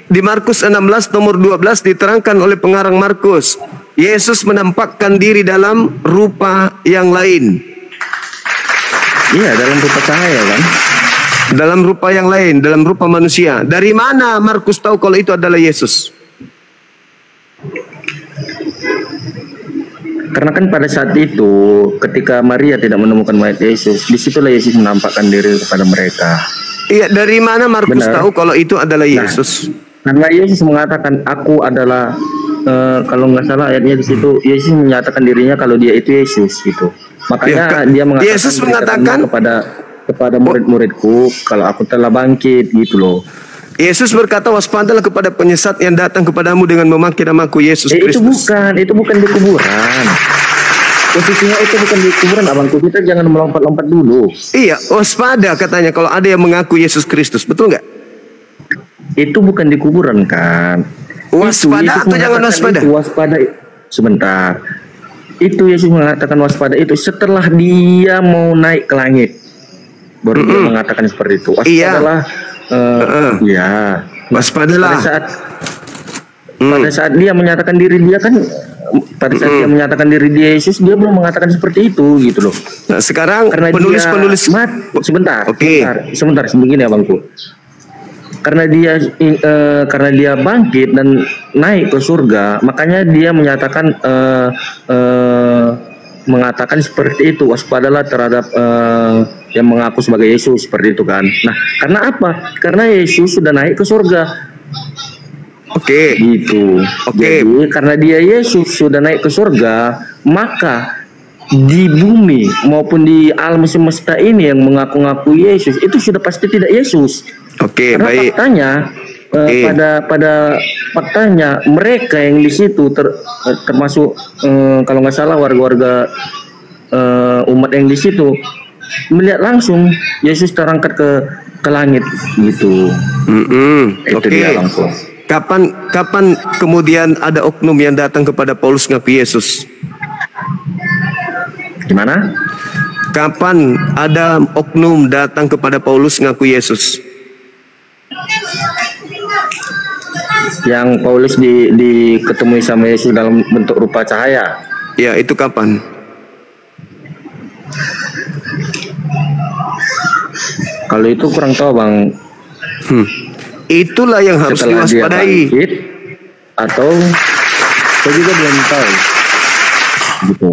di Markus 16 nomor 12 diterangkan oleh pengarang Markus, Yesus menampakkan diri dalam rupa yang lain. Iya, dalam rupa cahaya kan. Dalam rupa yang lain, dalam rupa manusia. Dari mana Markus tahu kalau itu adalah Yesus? Karena kan pada saat itu ketika Maria tidak menemukan mayat Yesus, disitulah Yesus menampakkan diri kepada mereka. Iya, dari mana Markus Benar. tahu kalau itu adalah Yesus? Karena Yesus mengatakan, aku adalah kalau nggak salah ayatnya di situ, Yesus menyatakan dirinya kalau dia itu Yesus gitu. Makanya dia mengatakan, Yesus mengatakan kepada murid-muridku kalau aku telah bangkit gitu loh. Yesus berkata, waspadalah kepada penyesat yang datang kepadamu dengan memakai namaku Yesus Itu Kristus. bukan di kuburan. Posisinya itu bukan di kuburan, abangku. Kita jangan melompat-lompat dulu. Iya, waspada katanya kalau ada yang mengaku Yesus Kristus, betul nggak? Itu bukan di kuburan kan? Waspada atau jangan mengatakan waspada? Itu waspada. Sebentar. Itu Yesus mengatakan waspada itu setelah dia mau naik ke langit. Baru dia mengatakan seperti itu. Waspadalah. Ya. Waspadalah. Pada saat dia menyatakan diri dia kan, pada saat dia menyatakan diri dia Yesus, dia belum mengatakan seperti itu gitu loh. Nah, sekarang Karena penulis-penulis sebentar. Oke. Sebentar begini ya bangku. Karena dia bangkit dan naik ke surga, makanya dia mengatakan seperti itu, waspadalah terhadap yang mengaku sebagai Yesus seperti itu kan. Nah, karena apa? Karena Yesus sudah naik ke surga. Oke. Gitu. Oke. Jadi karena dia Yesus sudah naik ke surga, maka di bumi maupun di alam semesta ini yang mengaku-ngaku Yesus itu sudah pasti tidak Yesus. Oke, Karena baik. faktanya pada faktanya mereka yang di situ termasuk kalau nggak salah warga-warga umat yang di situ melihat langsung Yesus terangkat ke langit gitu. Itu Oke. dia langsung. Kapan kemudian ada oknum yang datang kepada Paulus ngaku Yesus? Gimana? Kapan ada oknum datang kepada Paulus ngaku Yesus? Yang Paulus diketemui sama Yesus dalam bentuk rupa cahaya. Ya, itu kapan? Kalau itu kurang tahu bang. Itulah yang harus Setelah dia diwaspadai. bangkit, atau saya juga belum tahu. Gitu.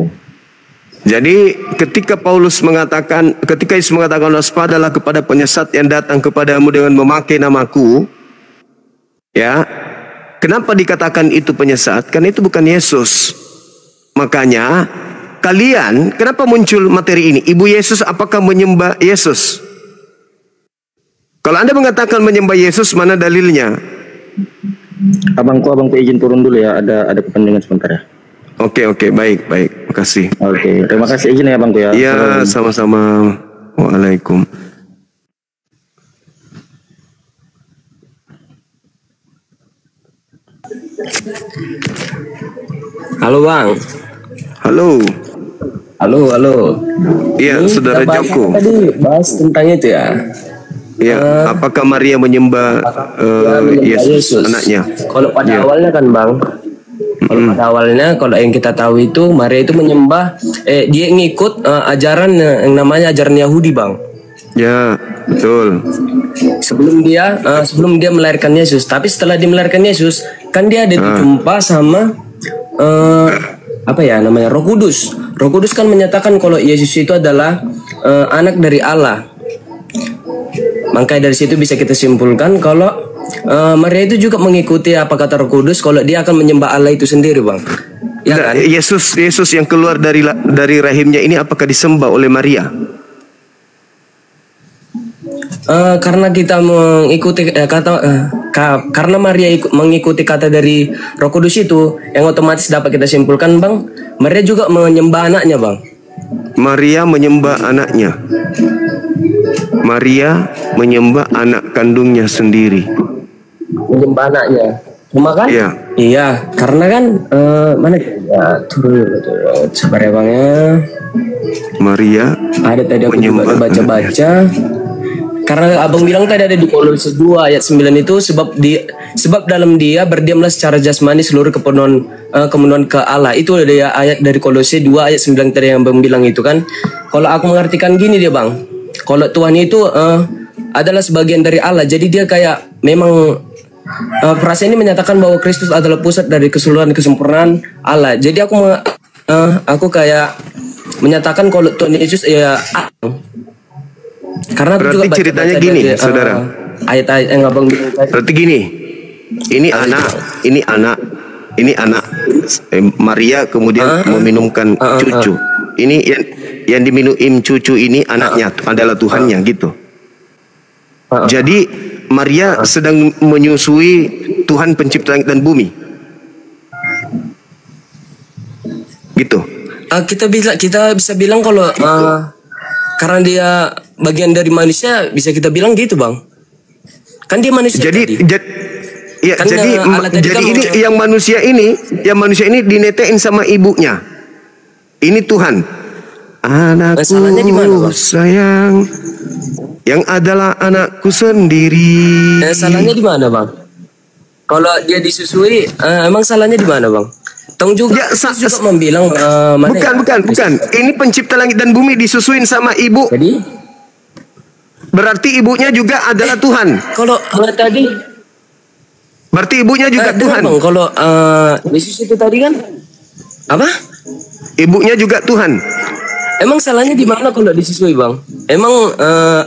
Jadi ketika Yesus mengatakan waspadalah kepada penyesat yang datang kepadamu dengan memakai namaku, ya, kenapa dikatakan itu penyesat? Karena itu bukan Yesus. Makanya kenapa muncul materi ini? Ibu Yesus apakah menyembah Yesus? Kalau Anda mengatakan menyembah Yesus, mana dalilnya? Abangku izin turun dulu ya, ada kepentingan sebentar ya. Oke, baik, makasih. Oke, terima kasih izin ya abangku ya. Ya, sama-sama. Waalaikum. Halo bang. Halo. Halo. Iya, Ini saudara kita bahas Joko. apa tadi bahas tentang itu ya. Ya, apakah Maria menyembah Yesus, anaknya? Kalau pada awalnya kan bang, pada awalnya kalau yang kita tahu itu Maria itu menyembah, dia ngikut ajaran yang namanya ajaran Yahudi bang. Ya, betul. Sebelum dia melahirkan Yesus, tapi setelah dia melahirkan Yesus, kan dia ada jumpa sama apa ya namanya Roh Kudus. Roh Kudus kan menyatakan kalau Yesus itu adalah anak dari Allah. Makanya dari situ bisa kita simpulkan kalau Maria itu juga mengikuti apa kata Roh Kudus kalau dia akan menyembah Allah itu sendiri, bang. Ya kan? Yesus yang keluar dari rahimnya ini apakah disembah oleh Maria? Karena kita mengikuti karena Maria mengikuti kata dari Roh Kudus itu, yang otomatis dapat kita simpulkan, bang, Maria juga menyembah anaknya, bang. Maria menyembah anaknya. Maria menyembah anak kandungnya sendiri. menyembah anaknya. Cuma kan? Iya. Iya, karena kan mana ya turun sabar ya Bang ya. Maria Ada tadi aku juga menyembah baca-baca. Karena abang bilang tadi ada di Kolose 2 ayat 9 itu sebab dalam dia berdiamlah secara jasmani seluruh kepenuhan ke Allah. Itu ada ya ayat dari Kolose 2 ayat 9 tadi yang abang bilang itu kan. Kalau aku mengartikan gini dia Bang. Kalau Tuhan itu adalah sebagian dari Allah. Jadi dia kayak memang frase ini menyatakan bahwa Kristus adalah pusat dari keseluruhan kesempurnaan Allah. Jadi aku kayak menyatakan kalau Tuhan Yesus ya karena aku berarti juga ceritanya gini, saudara. Ayat-ayat yang abang bilang tadi. Berarti gini, ini anak Maria kemudian meminumkan cucu. Ini yang diminum cucu ini anaknya adalah Tuhannya gitu. Jadi Maria sedang menyusui Tuhan pencipta langit dan bumi. Gitu. Kita bisa bilang kalau karena dia bagian dari manusia bisa kita bilang gitu Bang. Kan dia manusia. Jadi tadi. Ya, Kan jadi kan ini yang manusia ini dinetein sama ibunya. Ini Tuhan. Anakku salahnya di mana, Bang? sayang, yang adalah anakku sendiri. Salahnya di mana Bang? Kalau dia disusui, emang salahnya di mana Bang? Tong juga, Ya, juga membilang mana bukan. Ini pencipta langit dan bumi disusuin sama ibu. Jadi Berarti ibunya juga adalah Tuhan. kalau tadi Berarti ibunya juga Tuhan. Bang, kalau Yesus itu tadi kan apa? Ibunya juga Tuhan. Emang salahnya di mana kalau disusui Bang? Emang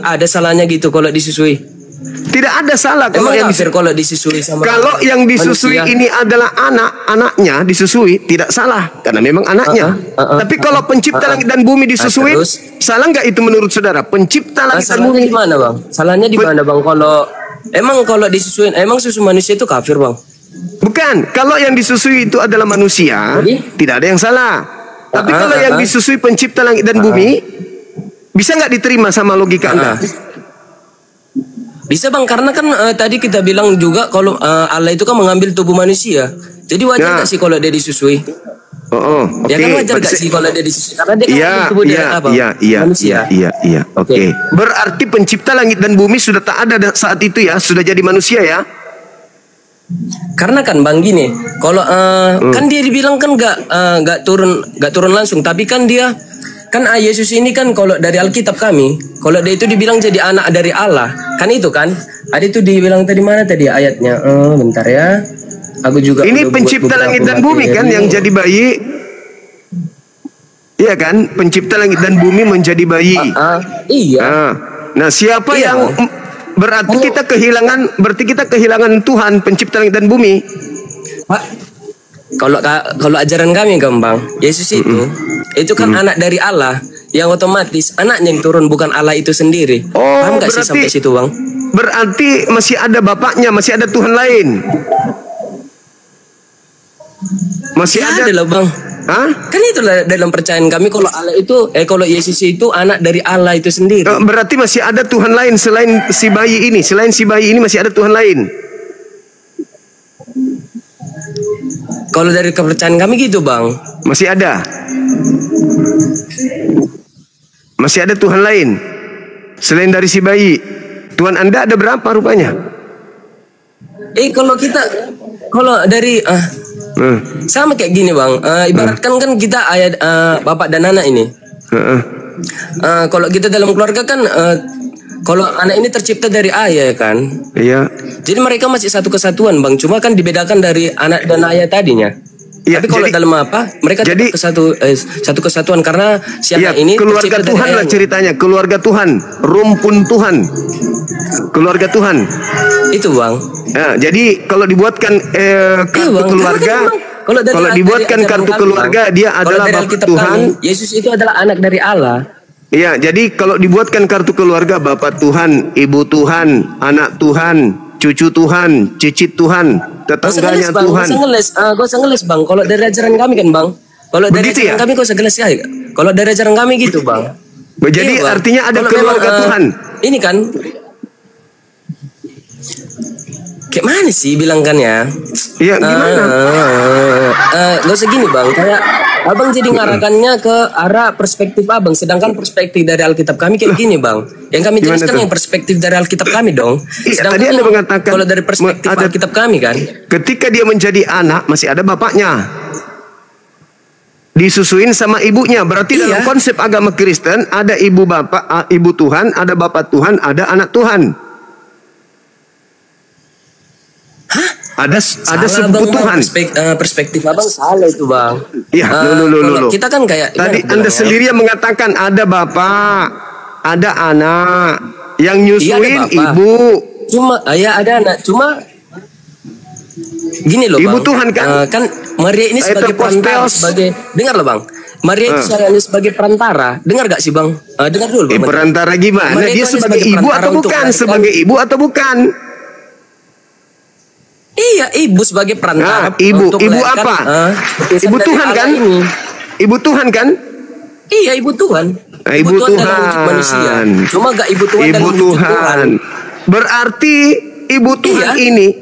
ada salahnya gitu kalau disusui? Tidak ada salah kalau Emang yang kafir kalau disusui sama kalau yang disusui manusia? ini adalah anaknya disusui, tidak salah karena memang anaknya. Tapi kalau pencipta langit dan bumi disusui, terus? salah nggak itu menurut saudara? Pencipta langit dan Salahnya bumi. di mana Bang? Salahnya di mana Bang? Kalau disusuin, emang susu manusia itu kafir Bang? Bukan, kalau yang disusui itu adalah manusia, Jadi? tidak ada yang salah. Tapi kalau yang disusui pencipta langit dan bumi, bisa nggak diterima sama logika Anda? Bisa Bang, karena kan tadi kita bilang juga kalau Allah itu kan mengambil tubuh manusia. Jadi wajar nggak sih kalau dia disusui? Oke. Ya kan wajar nggak sih kalau dia disusui? Karena dia kan mengambil tubuh dari apa? Manusia. Iya. Oke. Berarti pencipta langit dan bumi sudah tak ada saat itu ya, sudah jadi manusia ya? Karena kan Bang gini, kalau kan dia dibilang kan nggak turun langsung, tapi kan dia kan Yesus ini kan kalau dari Alkitab kami, kalau dia itu dibilang jadi anak dari Allah, kan itu kan? Ada itu dibilang tadi mana tadi ayatnya? Bentar ya, aku juga. Ini udah buat pencipta beberapa langit dan bumi kan materi. yang jadi bayi. Iya kan? Pencipta langit dan bumi menjadi bayi. Iya. Nah, siapa Iya. yang berarti kita kehilangan Tuhan pencipta langit dan bumi. Pak, kalau ajaran kami Bang, Yesus itu kan anak dari Allah, yang otomatis anaknya yang turun, bukan Allah itu sendiri. Paham nggak sih sampai situ Bang? Berarti masih ada bapaknya, masih ada Tuhan lain. Masih Ya, ada loh Bang. Hah? Kan itulah dalam percayaan kami kalau Allah itu kalau Yesus itu anak dari Allah itu sendiri. Berarti masih ada Tuhan lain selain si bayi ini. Selain si bayi ini masih ada Tuhan lain. Kalau dari kepercayaan kami gitu Bang. Masih ada. Masih ada Tuhan lain selain dari si bayi. Tuhan Anda ada berapa rupanya? Kalau dari sama kayak gini Bang. Ibaratkan kan kita ayat bapak dan anak ini. Kalau kita dalam keluarga kan kalau anak ini tercipta dari ayah kan. Iya. Jadi mereka masih satu kesatuan Bang. Cuma kan dibedakan dari anak dan ayah tadinya. Ya, tapi kalau jadi, dalam apa? Mereka jadi, satu kesatuan karena siapa ini keluarga tercipta Tuhan dari lah ayahnya. ceritanya. Keluarga Tuhan, rumpun Tuhan. Keluarga Tuhan. Itu Bang. Nah, jadi kalau dibuatkan kartu Bang, keluarga, kalau dibuatkan dari kartu ajaran keluarga kami, dia Bang, adalah kalau dari Bapak Alkitab Tuhan. kami, Yesus itu adalah anak dari Allah. Iya, jadi kalau dibuatkan kartu keluarga Bapak Tuhan, Ibu Tuhan, anak Tuhan, cucu Tuhan, cicit Tuhan, tetangganya Bang, Tuhan. Gak usah ngeles Bang. Kalau dari ajaran kami kan Bang. Kalau dari Begitu ajaran ya? kami gak usah ngeles ya. Kalau dari ajaran kami gitu Bang. Jadi Iya, Bang. artinya ada Kalau keluarga memang, Tuhan. Ini kan kayak mana sih bilang kan ya? Iya, gimana? Gak usah gini bang, kayak abang jadi ngarakannya ke arah perspektif abang, sedangkan perspektif dari Alkitab kami kayak gini bang. Yang kami Gimana jelaskan tuh? yang perspektif dari Alkitab kami dong. Iya, Sedangkan tadi Anda yang- mengatakan kalau dari perspektif ada- Alkitab kami kan, Ketika dia menjadi anak masih ada bapaknya. Disusuin sama ibunya. Berarti Iya. dalam konsep agama Kristen ada ibu bapak, ibu Tuhan, ada bapak Tuhan, ada anak Tuhan. Ada salah, sepupu Bang. Tuhan. Perspektif abang salah itu bang. Iya, Kalau kita kan kayak Tadi gimana Anda bilangnya? sendiri yang mengatakan ada bapak, ada anak, yang Iya, nyusuin ada bapak. ibu. Cuma ya ada anak, cuma gini loh Ibu bang. Tuhan kan? Kan Maria ini Saya sebagai perantara, terpos-peos. sebagai dengar loh bang. Maria itu hanya sebagai perantara. Dengar gak sih bang? Dengar dulu. Bang. Perantara gimana? Maria Dia itu hanya sebagai ibu perantara atau untuk bukan? melahirkan- Sebagai ibu atau bukan? Iya, ibu sebagai perantara. Nah, ibu untuk melahirkan, apa? utusan Ibu dari Tuhan Allah kan? ini. Ibu Tuhan kan? Iya, ibu Tuhan. Nah, ibu dalam wujud Tuhan. manusia. Cuma gak ibu Tuhan Ibu dalam wujud Tuhan. Tuhan. Berarti ibu Tuhan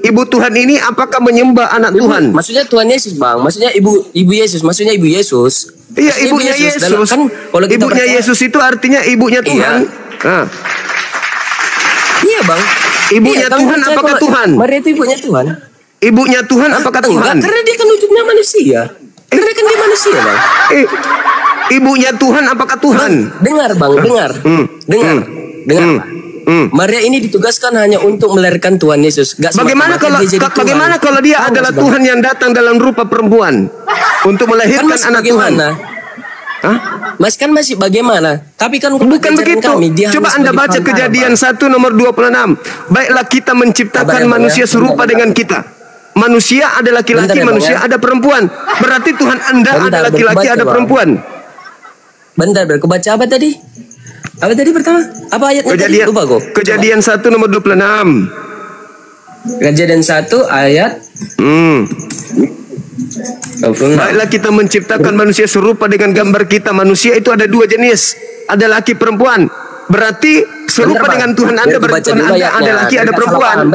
ibu Tuhan ini apakah menyembah anak Tuhan? Maksudnya Tuhan Yesus bang. Maksudnya ibu Yesus. Maksudnya ibu Yesus. Iya, Maksudnya ibunya Yesus. dalam- kan kalau kita Ibunya percaya- Yesus itu artinya ibunya Tuhan. Nah, Iya bang. Ibunya Iya, kamu Tuhan percaya apakah kalau Tuhan? Maria itu ibunya Tuhan. ibunya Tuhan apakah Enggak, Tuhan? karena dia kan wujudnya manusia. Karena kan dia manusia bang. Ibunya Tuhan apakah Tuhan? Dengar bang, dengar. Dengar. Pak. Maria ini ditugaskan hanya untuk melahirkan Tuhan Yesus. Gak Bagaimana semata-mata kalau dia jadi Tuhan. bagaimana kalau dia Tahu adalah nggak, Bang? Tuhan yang datang dalam rupa perempuan untuk Kan melahirkan masih anak Tuhan? bagaimana? Hah? Mas kan masih bagaimana? Tapi kan Bukan ajaran begitu. kami, dia Coba hanya Anda sebagai baca perantara, Kejadian Bang. 1 nomor 26. Baiklah kita menciptakan Sabar ya, Bang, manusia ya. serupa Bentar, dengan kita. Manusia ada laki-laki, Bentar ya, Bang, manusia ya. ada perempuan. Berarti Tuhan Anda Bentar, ada laki-laki, berkebaca, ada Bang. perempuan. Bentar, berkebaca apa tadi? Apa tadi pertama? Apa ayatnya Kejadian tadi? Lupa kok. Kejadian 1 nomor 26. Kejadian 1 ayat Hmm. 26. Baiklah kita menciptakan manusia serupa dengan gambar kita. Manusia itu ada dua jenis. Ada laki perempuan. Berarti serupa Bentar, Bang. dengan Tuhan Anda. Biar Berarti kubaca Tuhan dulu Anda ayatnya. ada laki, Biar ada nggak perempuan. salah paham.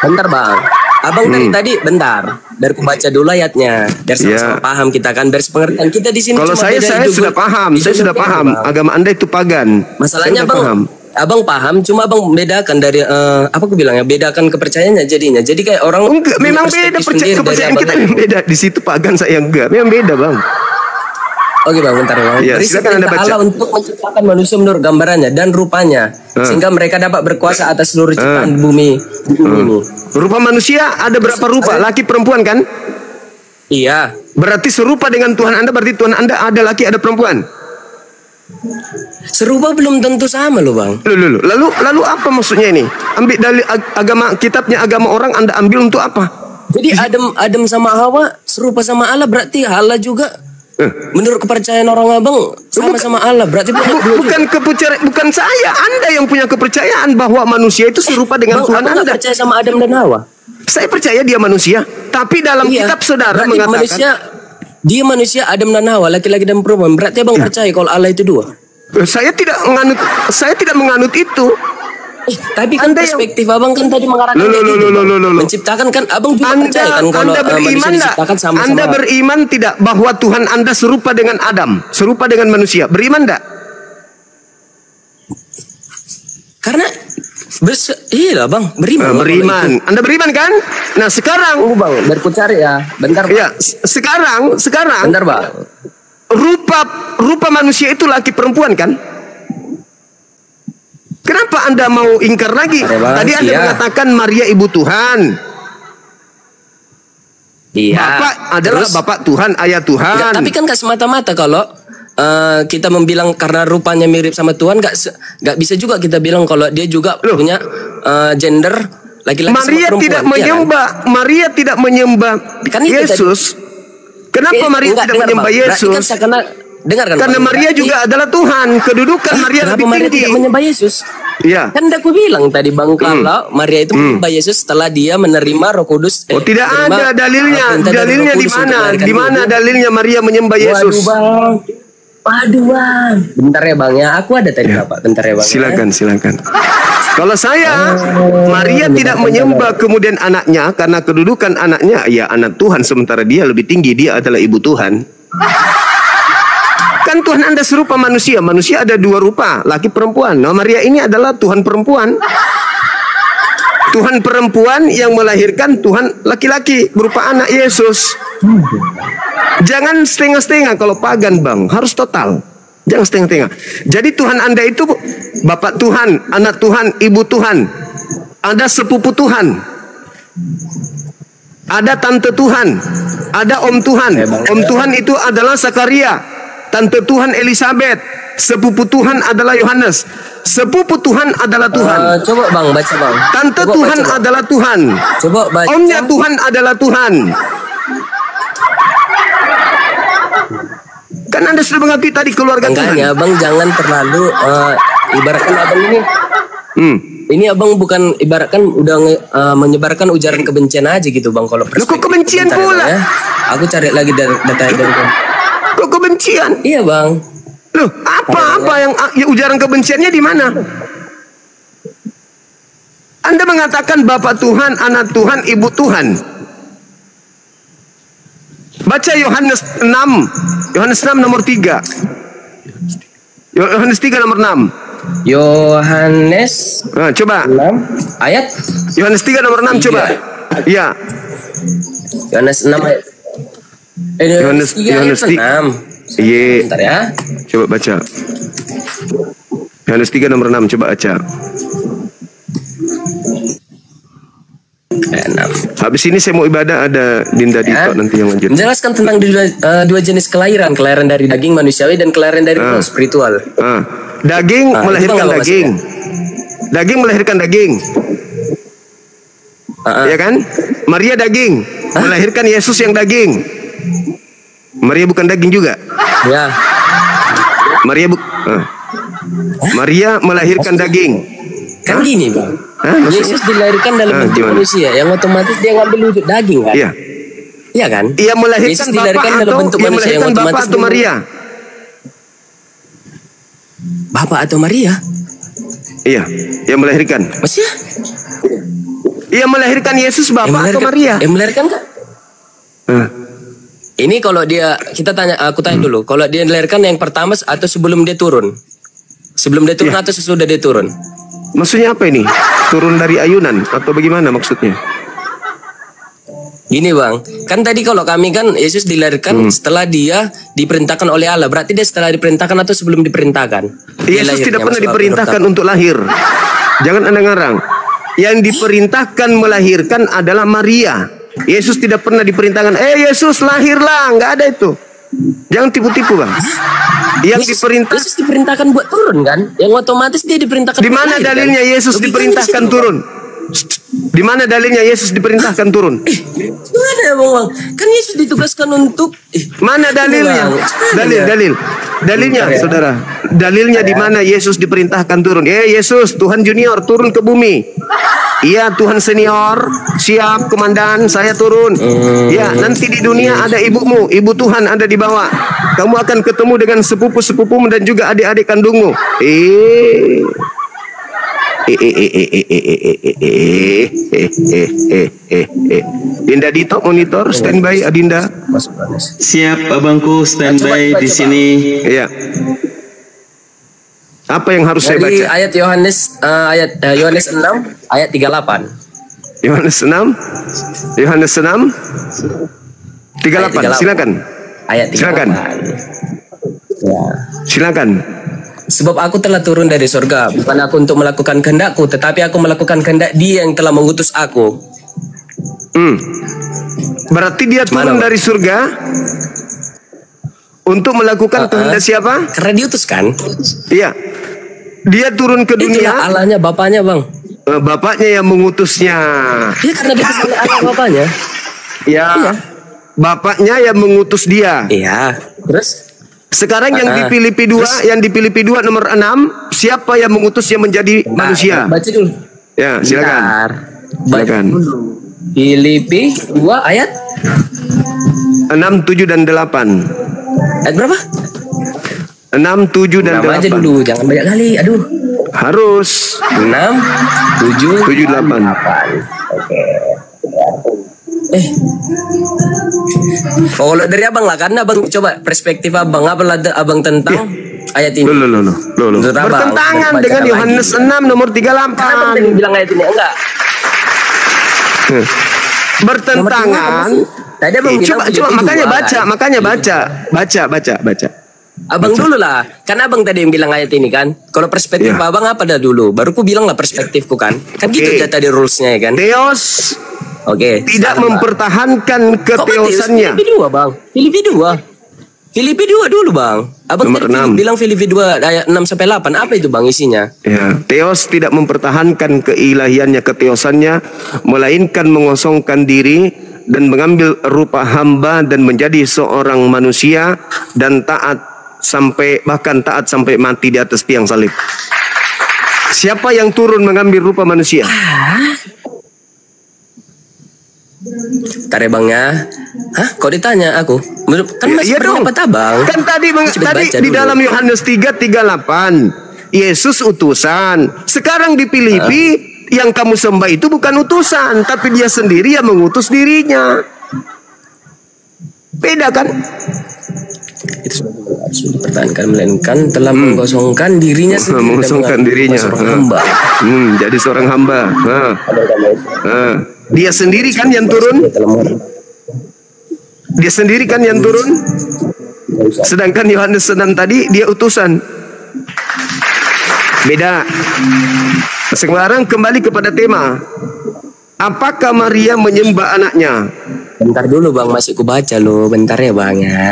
Bentar bang. Abang dari tadi bentar. Biar ku baca dulu ayatnya. Biar sama-sama Ya. paham kita kan. Biar pengertian kita di sini. Kalau cuma saya beda hidup- sudah paham. hidup Saya sudah berbeda, paham. Bang. Agama Anda itu pagan. Masalahnya Saya sudah bang, paham. abang paham, cuma abang membedakan dari apa aku bilang ya, bedakan kepercayaannya jadinya. Jadi kayak orang Enggak, punya memang perspektif beda sendiri dari kepercayaan abang kita tadi. memang beda. Di situ pagan saya enggak. Memang beda, Bang. Oke bang, bentar bang. Ya, Berisi silakan Anda perintah baca. Allah untuk menciptakan manusia menurut gambarannya dan rupanya, sehingga mereka dapat berkuasa atas seluruh ciptaan bumi ini. Rupa manusia ada berapa rupa? Laki perempuan kan? Iya. Berarti serupa dengan Tuhan Anda. Berarti Tuhan Anda ada laki, ada perempuan. Serupa belum tentu sama loh bang. Lalu apa maksudnya ini? Ambil dari agama kitabnya agama orang Anda ambil untuk apa? Jadi Adam sama Hawa serupa sama Allah, berarti Allah juga menurut kepercayaan orang abang sama-sama Allah, berarti Bukan saya, Anda yang punya kepercayaan bahwa manusia itu serupa dengan Bang, Tuhan abang nggak Anda. percaya sama Adam dan Hawa? Saya percaya dia manusia, tapi dalam Iya. kitab saudara Berarti mengatakan dia manusia Adam dan Hawa, laki-laki dan perempuan. Berarti abang percaya kalau Allah itu dua? saya tidak menganut itu. Tapi kan Anda yang- perspektif abang kan tadi mengarahkan kayak gitu, Bang. Menciptakan kan abang juga percaya kan kalau Anda beriman manusia enggak? diciptakan sama-sama. Anda beriman tidak bahwa Tuhan Anda serupa dengan Adam, serupa dengan manusia? Beriman enggak? Karena iya lah bang, beriman. Beriman. Anda beriman kan? Nah, sekarang Bang, biar ku cari ya. Bentar bang. ya, sekarang Bentar bang. rupa manusia itu laki perempuan kan? Kenapa Anda mau ingkar lagi? Oke, Bang. Tadi Anda Iya. mengatakan Maria ibu Tuhan. Iya. Bapak adalah Terus? Bapak Tuhan, ayah Tuhan. Enggak, tapi kan gak semata-mata kalau kita membilang karena rupanya mirip sama Tuhan, gak bisa juga kita bilang kalau dia juga punya gender laki-laki sama Maria perempuan. tidak iya menyembah, Maria tidak menyembah Kan itu Yesus. Kenapa Maria enggak, tidak dengar, menyembah Bang. Berarti Yesus? kan seakan dengarkan. Karena Bang. Maria Berarti- juga adalah Tuhan. Kedudukan Maria Kenapa lebih Maria tinggi. tidak menyembah Yesus? Iya. Kan udah aku bilang tadi Bang kalau Maria itu menyembah Yesus setelah dia menerima Roh Kudus. Oh, tidak menerima, ada dalilnya. perintah dari Dalilnya Roh di Kudus untuk mana? melahirkan Di mana dia. dalilnya Maria menyembah Yesus? Waduh bang. Bentar ya bang ya. Aku ada tadi Bapak. Bentar ya bang. Silakan. Kalau saya, Maria tidak menyembah kemudian anaknya karena kedudukan anaknya ya anak Tuhan, sementara dia lebih tinggi, dia adalah ibu Tuhan. Kan Tuhan Anda serupa manusia. Manusia ada dua rupa, laki perempuan. Nah, Maria ini adalah Tuhan perempuan. Tuhan perempuan yang melahirkan Tuhan laki-laki berupa anak Yesus. Jangan setengah-setengah kalau pagan, Bang. Harus total. Jangan setengah-setengah. Jadi Tuhan Anda itu Bapak Tuhan, anak Tuhan, ibu Tuhan. Ada sepupu Tuhan. Ada tante Tuhan. Ada om Tuhan. Om Tuhan itu adalah Zakaria. Tante Tuhan Elizabeth. Sepupu Tuhan adalah Yohanes. Sepupu Tuhan adalah Tuhan. Coba Bang baca Bang. Tante Coba Tuhan baca, adalah Tuhan. Coba baca. Omnya Tuhan adalah Tuhan. Kan Anda sudah mengakui tadi keluarga Tuhan. Makanya Bang jangan terlalu ibaratkan Abang ini. Ini Abang bukan ibaratkan udah menyebarkan ujaran kebencian aja gitu Bang. Kalau Loh, kok kebencian pula? Ya. Aku cari lagi data dari Kok kebencian? Iya Bang. Loh, apa yang ujaran kebenciannya di mana? Anda mengatakan Bapak Tuhan, anak Tuhan, ibu Tuhan. Baca Yohanes 6. Yohanes 6 nomor 3. Yohanes 3 nomor 6. Yohanes Coba 6 ayat Yohanes 3 nomor 6 coba. Iya. Yohanes 6 ayat Yohanes 6. Iya. Bentar ya. Coba baca. Yohanes 3 nomor 6 coba baca. Ayat 6. Habis ini saya mau ibadah, ada Dinda Dito nanti yang lanjut. Menjelaskan tentang dua jenis kelahiran dari daging manusiawi dan kelahiran dari roh spiritual. Daging melahirkan daging. Daging melahirkan daging. Ya kan? Maria daging melahirkan Yesus yang daging. Maria bukan daging juga. Ya. Maria melahirkan daging. Kan gini Bang. Yesus dilahirkan dalam bentuk gimana? manusia, yang otomatis dia ngambil wujud daging kan? Iya. Iya kan? Ia melahirkan Yesus dilahirkan Bapak dalam atau bentuk ia manusia, yang melahirkan otomatis Bapak atau Maria? Bapak atau Maria? Iya, ia melahirkan. Maksudnya? Ia melahirkan Yesus Bapak atau Maria? Yang melahirkan kan? Ini kalau dia, aku tanya dulu, kalau dia dilahirkan yang pertama atau sebelum dia turun? Sebelum dia turun atau sesudah dia turun? Maksudnya apa ini? Turun dari ayunan atau bagaimana maksudnya? Gini Bang, kan tadi kalau kami kan Yesus dilahirkan setelah dia diperintahkan oleh Allah. Berarti dia setelah diperintahkan atau sebelum diperintahkan? Yesus tidak pernah diperintahkan untuk lahir. Jangan Anda ngarang. Yang diperintahkan melahirkan adalah Maria. Yesus tidak pernah diperintahkan, Yesus lahirlah, nggak ada itu. Jangan tipu-tipu Bang. Yang Yesus diperintahkan buat turun kan? Yang otomatis dia diperintahkan. Di mana dalilnya Yesus diperintahkan turun? Di mana dalilnya Yesus diperintahkan turun? Mana Bang? Kan Yesus ditugaskan untuk mana dalilnya? Dalilnya Saudara. Dalilnya di mana Yesus diperintahkan turun? Yesus, Tuhan junior turun ke bumi. Iya Tuhan senior, siap komandan, saya turun. Ya, nanti di dunia ada ibumu, ibu Tuhan ada di bawah. Kamu akan ketemu dengan sepupu-sepupumu dan juga adik-adik kandungmu. Dinda Dito monitor standby Adinda. Siap abangku standby di sini. Iya. Apa yang harus saya baca? Dari ayat Yohanes 6 ayat 38. Yohanes 6 38. Silakan. Ayat 38. Silakan. Ya. Silakan. Sebab aku telah turun dari surga, bukan aku untuk melakukan kehendakku, tetapi aku melakukan kehendak Dia yang telah mengutus aku. Berarti dia turun dari surga untuk melakukan kehendak siapa? Karena diutus kan? Iya. Dia turun ke dunia. Itulah Allahnya, Bapaknya Bang. Bapaknya yang mengutusnya. Dia karena diutus oleh Allah Bapaknya. Ya. Iya. Bapaknya yang mengutus dia. Iya. Terus? Sekarang yang di Filipi 2, nomor 6, siapa yang mengutusnya menjadi manusia? Baca dulu. Ya, silakan. Silakan. Filipi 2 ayat 6, 7 dan 8. Ayat berapa? 6, 7 dan 8. Nama aja dulu, jangan banyak kali. Aduh. Harus 6, 7, 7, 8. Oke. Kalau dari abang lah, karena abang coba perspektif abang, apa lah abang tentang ayat ini? Loh. Menurut abang, Bertentangan bacakan dengan Yohanes lagi. 6 nomor Karena abang 38. tadi bilang ayat ini enggak. Bertentangan. Tadi abang bilang Coba Filipi makanya 2, baca, kan? baca. Abang dulu lah, karena abang tadi yang bilang ayat ini kan. Kalau perspektif Iya. abang apa dah dulu? Baru ku bilang lah perspektifku kan. Kan gitu Oke. aja tadi rulesnya ya kan. Theos Oke. tidak sabar, Bang. mempertahankan Kok Matius? keteosannya. Filipi 2 bang. Filipi 2 dulu bang. Abang Nomor tadi 6. bilang Filipi 2 ayat 6 sampai 8. Apa itu bang isinya? Ya, Theos tidak mempertahankan keilahiannya, keteosannya, melainkan mengosongkan diri dan mengambil rupa hamba dan menjadi seorang manusia dan bahkan taat sampai mati di atas tiang salib. Siapa yang turun mengambil rupa manusia? Bentar ya bang ya. Hah? Kok ditanya aku? Kan masih Iya dong. berpendapat abang. Kan tadi Coba baca di dulu. dalam Yohanes 3:38 Yesus utusan. Sekarang di Filipi yang kamu sembah itu bukan utusan, tapi dia sendiri yang mengutus dirinya. Beda kan? Itu harus dipertahankan, melainkan telah mengosongkan dirinya sendiri. Mengosongkan dan mengaku dirinya. seorang hamba. Jadi seorang hamba. Dia sendiri kan yang turun. Dia telah mengorbankan. Dia sendiri kan yang turun. Sedangkan Yohanes 6 tadi dia utusan. Beda. Sekarang kembali kepada tema. Apakah Maria menyembah anaknya? Bentar dulu bang, masih ku baca loh. Bentar ya bang ya.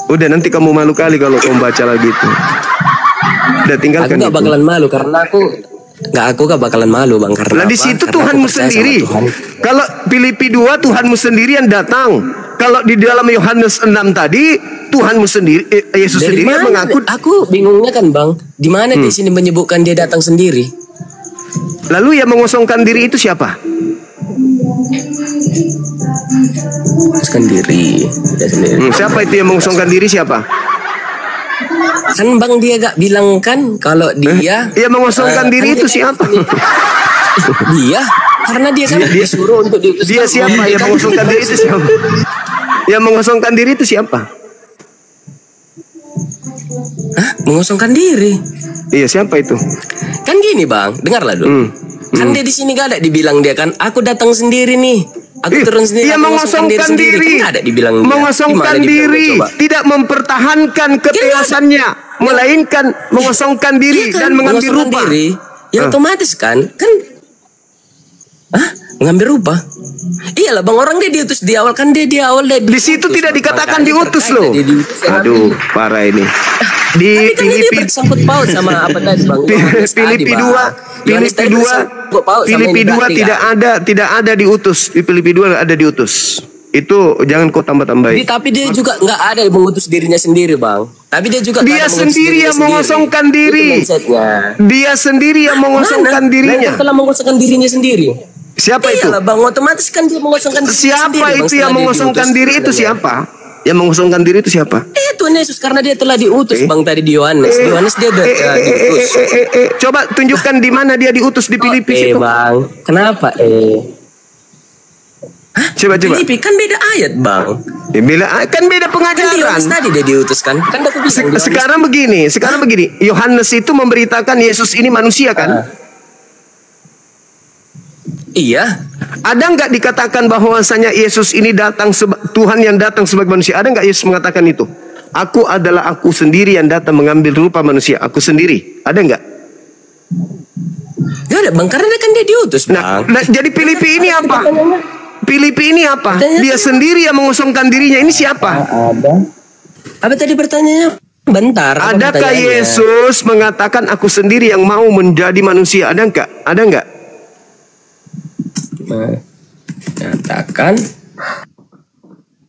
Udah, nanti kamu malu kali kalau kamu baca lagi itu. Udah, Aku tinggalkan gak itu. bakalan malu karena aku gak bakalan malu bang, karena Nah, di apa? situ Karena Tuhanmu aku percaya sama sendiri. Tuhan. Kalau Filipi 2 Tuhanmu sendiri yang datang. Kalau di dalam Yohanes 6 tadi Tuhanmu sendiri, Yesus Dari sendiri yang mana? mengaku. Aku bingungnya kan bang, di mana di sini menyebutkan dia datang sendiri? Lalu yang mengosongkan diri itu siapa? Sendiri, dia sendiri. Siapa itu yang mengosongkan diri, siapa? Kan bang dia gak bilang kan kalau dia Yang mengosongkan diri kan itu dia- siapa? Dia, karena dia kan disuruh untuk diutus. Dia siapa yang mengosongkan diri itu siapa? Yang mengosongkan diri itu siapa? Hah? Mengosongkan diri? Iya, siapa itu? Kan gini bang, dengarlah dulu. Kan dia di sini gak ada dibilang dia kan, aku datang sendiri nih. Aku turun sendiri. Dia aku mengosongkan sendiri. diri. Kan gak ada dibilang dia. Mengosongkan Di mana dibilang diri, dia, coba? tidak mempertahankan keteosannya, melainkan mengosongkan diri Iya kan, dan mengambil mengosongkan rupa. diri. Ya otomatis kan mengambil rupa. Iyalah bang, orang dia diutus di awal kan, dia di awal dia Di situ diutus, tidak dikatakan makanya diutus terkait loh. dia diutus yang Aduh, ambil. parah ini. Di Tapi kan dia Filipi bersangkut paut sama apa tadi bang? Yohanes tadi, Filipi Bang. 2 Yohanes Filipi tadi 2 bersangkut paut sama Filipi ini 2 berarti, tidak kan? ada diutus. Di Filipi 2 ada diutus. Itu jangan kau tambah-tambahin. Tapi dia juga nggak ada yang mengutus dirinya sendiri bang. Tapi dia juga nggak Dia ada mengutus sendiri dirinya yang mengosongkan Itu diri. mindsetnya. Dia sendiri yang mengosongkan Mana? dirinya. Dia telah mengosongkan dirinya sendiri. Siapa itu? Iyalah bang, otomatis kan dia mengosongkan dirinya Siapa sendiri, bang, itu setelah yang dia mengosongkan diutus diri itu sebenarnya. siapa? Yang mengosongkan diri itu siapa? Tuhan Yesus, karena dia telah diutus bang tadi di Yohanes. Di Yohanes dia diutus. Coba tunjukkan di mana dia diutus di Filipi situ. Bang, kenapa Coba. Filipi kan beda ayat bang. Ya, kan beda Kan di pengajaran. Yohanes tadi dia diutus kan. Kan aku bilang di Yohanes. Sekarang begini. Yohanes itu memberitakan Yesus ini manusia kan? Iya. Ada nggak dikatakan bahwasanya Yesus ini datang Tuhan yang datang sebagai manusia? Ada nggak Yesus mengatakan itu? Aku adalah aku sendiri yang datang mengambil rupa manusia. Aku sendiri. Ada nggak? Gak ada bang, karena kan dia diutus bang. Nah, jadi Filipi ini apa? Filipi ini apa? Dia sendiri yang mengosongkan dirinya. Ini siapa? Apa tadi pertanyaannya? Bentar. apa Adakah pertanyaannya? Yesus mengatakan aku sendiri yang mau menjadi manusia? Ada nggak? Ada nggak? Mengatakan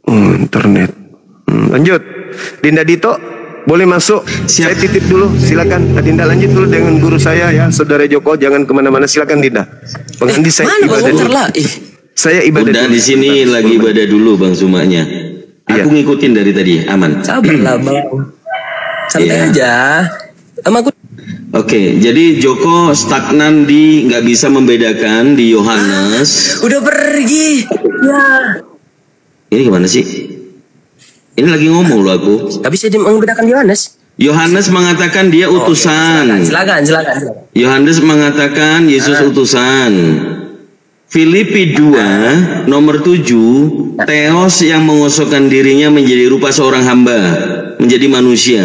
Internet. Lanjut. Dinda Dito, boleh masuk? Saya titip dulu, silakan. Dinda lanjut dulu dengan guru saya ya, Saudara Joko. Jangan kemana-mana, silakan Dinda. Pengandi saya mana bang? ibadah Bentar dulu. lah. Saya ibadah Udah dulu. di sini lagi ibadah dulu Bang Sumaknya. Iya. Aku ngikutin dari tadi, aman. Sabarlah bang. Santai Iya. aja. Sama aku Oke, jadi Joko stagnan di nggak bisa membedakan di Yohanes. Udah pergi. Ya. Ini gimana sih? Ini lagi ngomong loh aku. Tapi saya membedakan Yohanes. Yohanes mengatakan dia utusan. Silakan. Yohanes mengatakan Yesus utusan. Filipi 2 nomor 7, Theos yang mengosokkan dirinya menjadi rupa seorang hamba, menjadi manusia.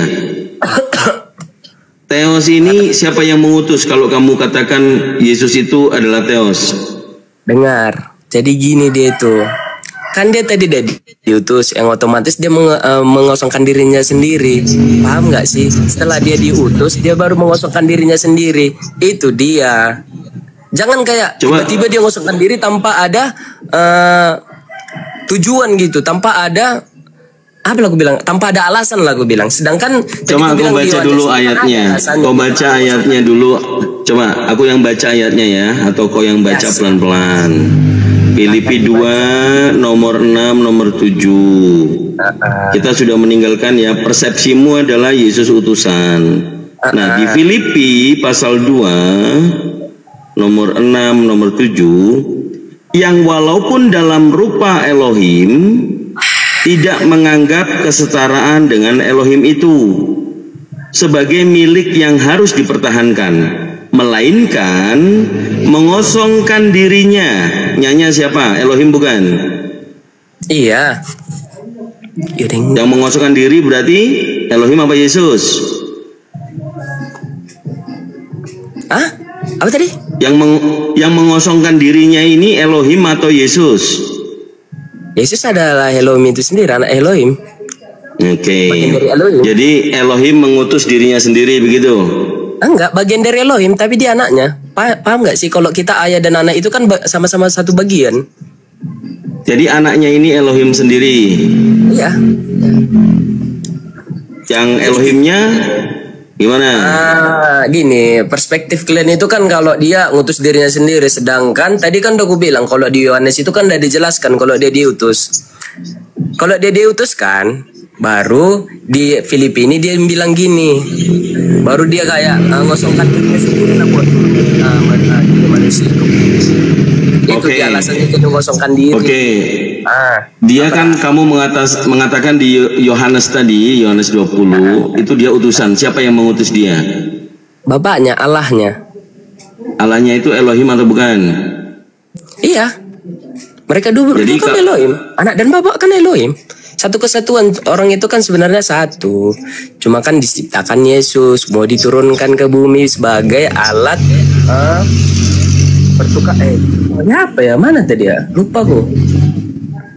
Theos ini siapa yang mengutus kalau kamu katakan Yesus itu adalah Theos? Dengar. Jadi gini dia itu. Kan dia tadi diutus, yang otomatis dia mengosongkan dirinya sendiri. Paham nggak sih? Setelah dia diutus, dia baru mengosongkan dirinya sendiri. Itu dia. Jangan kayak tiba-tiba dia mengosongkan diri tanpa ada tujuan gitu, tanpa ada apa lah aku bilang, tanpa ada alasan lah aku bilang. Sedangkan coba aku baca dulu ayatnya. Kau baca ayatnya dulu. Coba aku yang baca ayatnya ya, atau kau yang baca pelan-pelan. Filipi 2 nomor 6 nomor 7. Kita sudah meninggalkan ya, persepsimu adalah Yesus utusan. Nah, di Filipi pasal 2 nomor 6 nomor 7, yang walaupun dalam rupa Elohim tidak menganggap kesetaraan dengan Elohim itu sebagai milik yang harus dipertahankan, melainkan mengosongkan dirinya. Nyanya siapa? Elohim bukan? Iya. Yang mengosongkan diri berarti Elohim apa Yesus? Hah? Apa tadi? Yang mengosongkan dirinya ini Elohim atau Yesus? Yesus adalah Elohim itu sendiri, anak Elohim. Oke. Elohim. Jadi Elohim mengutus dirinya sendiri begitu? Enggak, bagian dari Elohim, tapi dia anaknya. Paham nggak sih kalau kita ayah dan anak itu kan sama-sama satu bagian? Jadi anaknya ini Elohim sendiri. Iya. Yang Elohimnya gimana? Gini, perspektif kalian itu kan kalau dia ngutus dirinya sendiri, sedangkan tadi kan udah aku bilang kalau di Yohanes itu kan udah dijelaskan kalau dia diutus. Kalau dia diutus kan, baru di Filipi ini dia bilang gini, baru dia kayak ngosongkan dirinya sendiri lah buat manusia. Itu dia alasannya dia ngosongkan diri. Dia kan kamu mengatakan di Yohanes tadi, Yohanes 20, itu dia utusan. Siapa yang mengutus dia? Bapaknya, Allahnya. Allahnya itu Elohim atau bukan? Iya. Mereka dulu kan Elohim. Anak dan bapak kan Elohim. Satu kesatuan, orang itu kan sebenarnya satu. Cuma kan diciptakan Yesus, mau diturunkan ke bumi sebagai alat bertukar. Apa ya? Mana tadi ya? Lupa gua.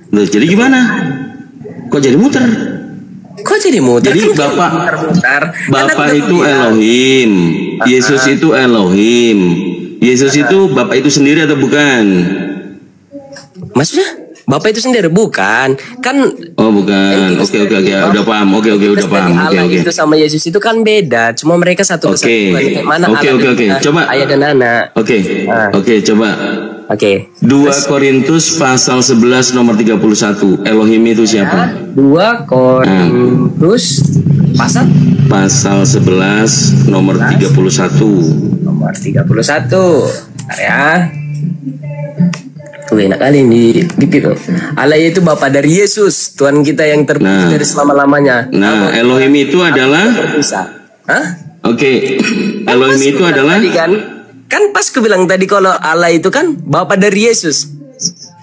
Loh, jadi gimana? Kok jadi muter? Jadi kan Bapak itu Elohim, Yesus itu Elohim. Yesus itu Bapak itu sendiri atau bukan? Maksudnya Bapak itu sendiri bukan? Kan oh bukan. Oke. Udah paham. Oke. Allah itu sama Yesus itu kan beda. Cuma mereka satu kesatuan. Mana Oke. Coba ayah dan anak. Oke, coba. Oke. 2 Korintus pasal 11 nomor 31. Elohim itu siapa? 2 Korintus pasal 11 nomor 31. Nomor 31. Bentar ya. Tuh enak kali di pip. Allah itu Bapa dari Yesus, Tuhan kita yang terpilih dari selama-lamanya. Nah, Elohim itu adalah Oke. Elohim itu adalah kan pas aku bilang tadi kalau Allah itu kan Bapa dari Yesus.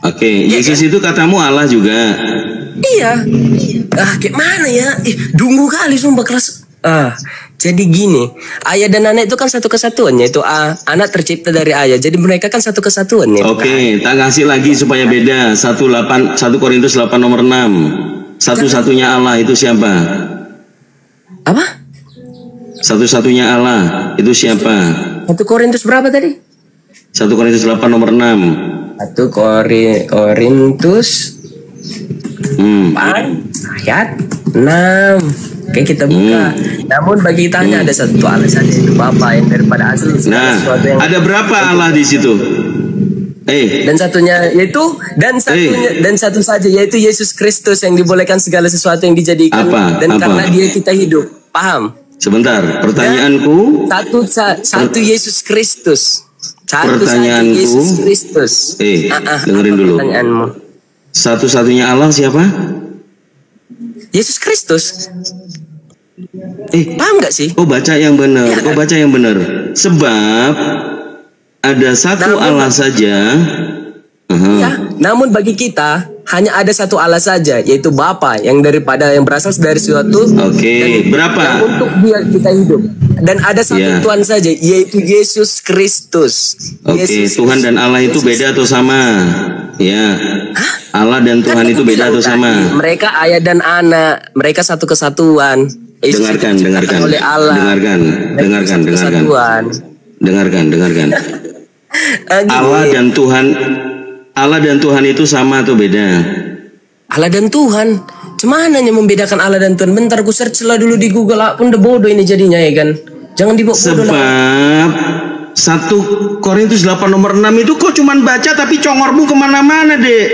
Oke, Yesus itu katamu Allah juga. Iya. Kayak mana ya? Dungu kali sumpah kelas. Jadi gini, ayah dan anak itu kan satu kesatuannya, itu anak tercipta dari ayah. Jadi mereka kan satu kesatuannya. Oke, tak kasih lagi supaya beda. 1 Korintus 8 nomor 6. Satu-satunya Allah itu siapa? Apa? Satu-satunya Allah itu siapa? 1 Korintus berapa tadi? 1 Korintus 8 nomor 6. 1 Korintus 4 ayat 6. Oke, kita buka. Namun bagi kita hanya ada satu Allah saja, itu Bapa yang daripada asal. Ada berapa Allah di situ? Dan satunya yaitu dan satu saja yaitu Yesus Kristus yang dibolehkan segala sesuatu yang dijadikan. Dan karena dia kita hidup. Paham? Sebentar, pertanyaanku. Satu Yesus Kristus. Pertanyaanku. Yesus Kristus. Dengerin dulu. Pertanyaanmu. Satu-satunya Allah siapa? Yesus Kristus. Paham nggak sih? Kau baca yang benar. Kau baca yang benar. Sebab ada satu Allah saja. Ya, namun bagi kita hanya ada satu Allah saja, yaitu Bapa yang berasal dari suatu. Oke, berapa? Untuk dia kita hidup. Dan ada satu Tuhan saja, yaitu Yesus Kristus. Oke, Tuhan dan Allah itu beda atau sama? Ya. Allah dan Tuhan itu beda atau sama? Mereka ayah dan anak, mereka satu kesatuan. Dengarkan. Oleh Allah. Dengarkan. Allah dan Tuhan itu sama atau beda? Allah dan Tuhan. Cuman hanya membedakan Allah dan Tuhan. Bentar aku search lah dulu di Google. Pun udah bodoh ini jadinya ya kan. Jangan dibawa bodoh lah. Sebab 1 Korintus 8 nomor 6 itu kok cuman baca tapi congormu kemana-mana dek.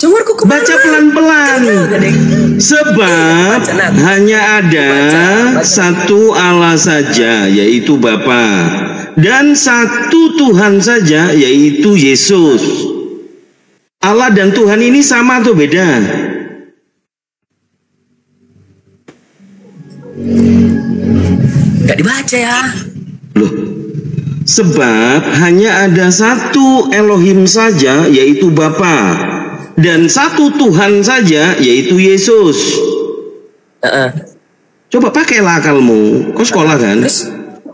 Congorku kemana? Baca pelan-pelan. Sebab hanya ada satu Allah saja, yaitu Bapa, dan satu Tuhan saja, yaitu Yesus. Allah dan Tuhan ini sama atau beda? Gak dibaca ya. Loh, sebab hanya ada satu Elohim saja, yaitu Bapa, dan satu Tuhan saja, yaitu Yesus. Coba pakailah akalmu. Kau sekolah kan?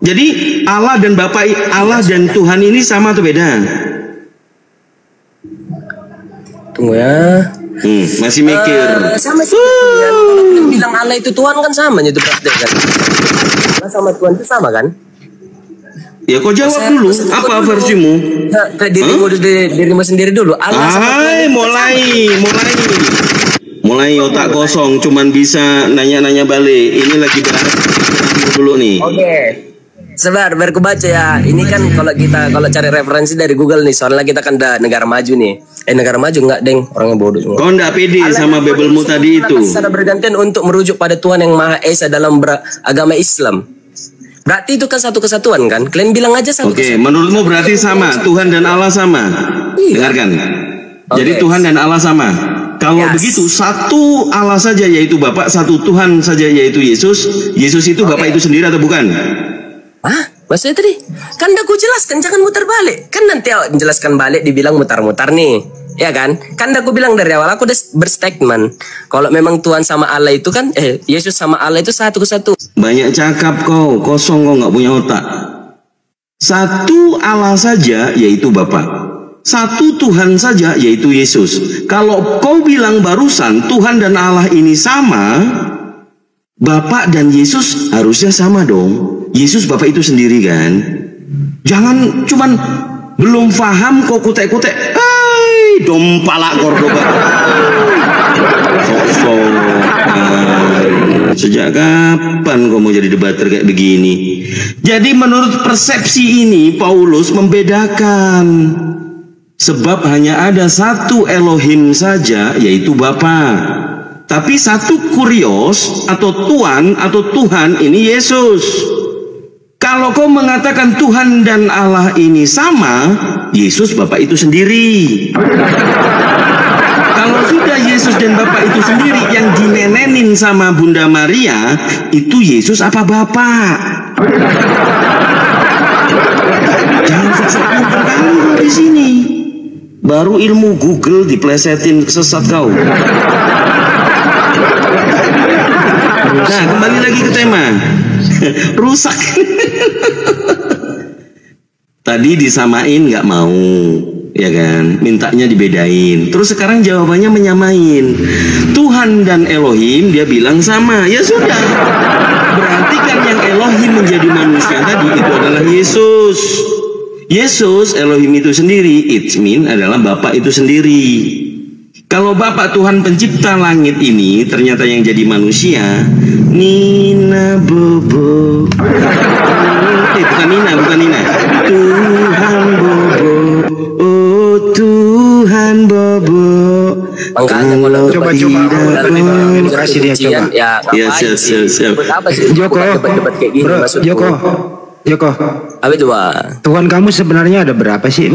Jadi Allah dan Bapa, Allah dan Tuhan ini sama atau beda? Tunggu ya. Masih mikir. Sama sih. Kalau bilang Allah itu Tuhan kan sama itu berarti kan. Allah sama Tuhan itu sama kan? Ya kau jawab dulu. Apa versimu? Dirimu sendiri dulu. Allah sama Tuhan. Mulai otak kosong. Cuman bisa nanya-nanya balik. Ini lagi bahas dulu nih. Oke. Sebentar, biar aku baca ya. Ini kan kalau cari referensi dari Google nih, soalnya kita kan udah negara maju nih. Negara maju enggak, Deng. Orangnya bodoh semua. Kau enggak pede sama Bibelmu tadi itu. Secara bergantian untuk merujuk pada Tuhan yang Maha Esa dalam agama Islam. Berarti itu kan satu kesatuan kan? Kalian bilang aja satu kesatuan. Oke, menurutmu berarti sama. Tuhan dan Allah sama. Dengarkan. Jadi Tuhan dan Allah sama. Kalau begitu, satu Allah saja yaitu Bapa, satu Tuhan saja yaitu Yesus. Yesus itu Bapa itu sendiri atau bukan? Maksudnya tadi kan udah aku jelaskan, jangan muter balik. Kan nanti menjelaskan balik dibilang mutar-mutar nih. Ya kan? Kan udah aku bilang dari awal, aku udah berstatement. Kalau memang Tuhan sama Allah itu kan Yesus sama Allah itu satu kesatuan. Banyak cakap kau, kosong kau nggak punya otak. Satu Allah saja yaitu Bapa. Satu Tuhan saja yaitu Yesus. Kalau kau bilang barusan Tuhan dan Allah ini sama, Bapa dan Yesus harusnya sama dong. Yesus Bapa itu sendiri kan. Jangan cuman belum paham kok kutek-kutek. Hai, dompalak Kordoba. Sok-sok. Sejak kapan kau mau jadi debater kayak begini? Jadi menurut persepsi ini Paulus membedakan. Sebab hanya ada satu Elohim saja, yaitu Bapa. Tapi satu kurios atau Tuhan atau Tuhan ini Yesus. Kalau kau mengatakan Tuhan dan Allah ini sama, Yesus Bapa itu sendiri. Kalau sudah Yesus dan Bapa itu sendiri yang dinenenin sama Bunda Maria, itu Yesus apa Bapa? Jangan sok-sok pintar kali di sini. Baru ilmu Google diplesetin sesat kau. Nah, kembali lagi ke tema. Rusak. Tadi disamain nggak mau, ya kan? Mintanya dibedain. Terus sekarang jawabannya menyamain. Tuhan dan Elohim dia bilang sama. Ya sudah. Berarti kan yang Elohim menjadi manusia tadi itu adalah Yesus. Yesus Elohim itu sendiri, it mean adalah Bapa itu sendiri. Kalau Bapa Tuhan pencipta langit ini ternyata yang jadi manusia, Nina Bobo. Bukan Nina. Tuhan Bobo. Oh Tuhan Bobo. Makanya kalau Coba kasih dia coba. Ya, Ya, siap. buat apa sih? Joko, Bukan debat-debat kayak gini bro, maksudku. Joko, Apa itu, Pak? Tuhan kamu sebenarnya ada berapa sih?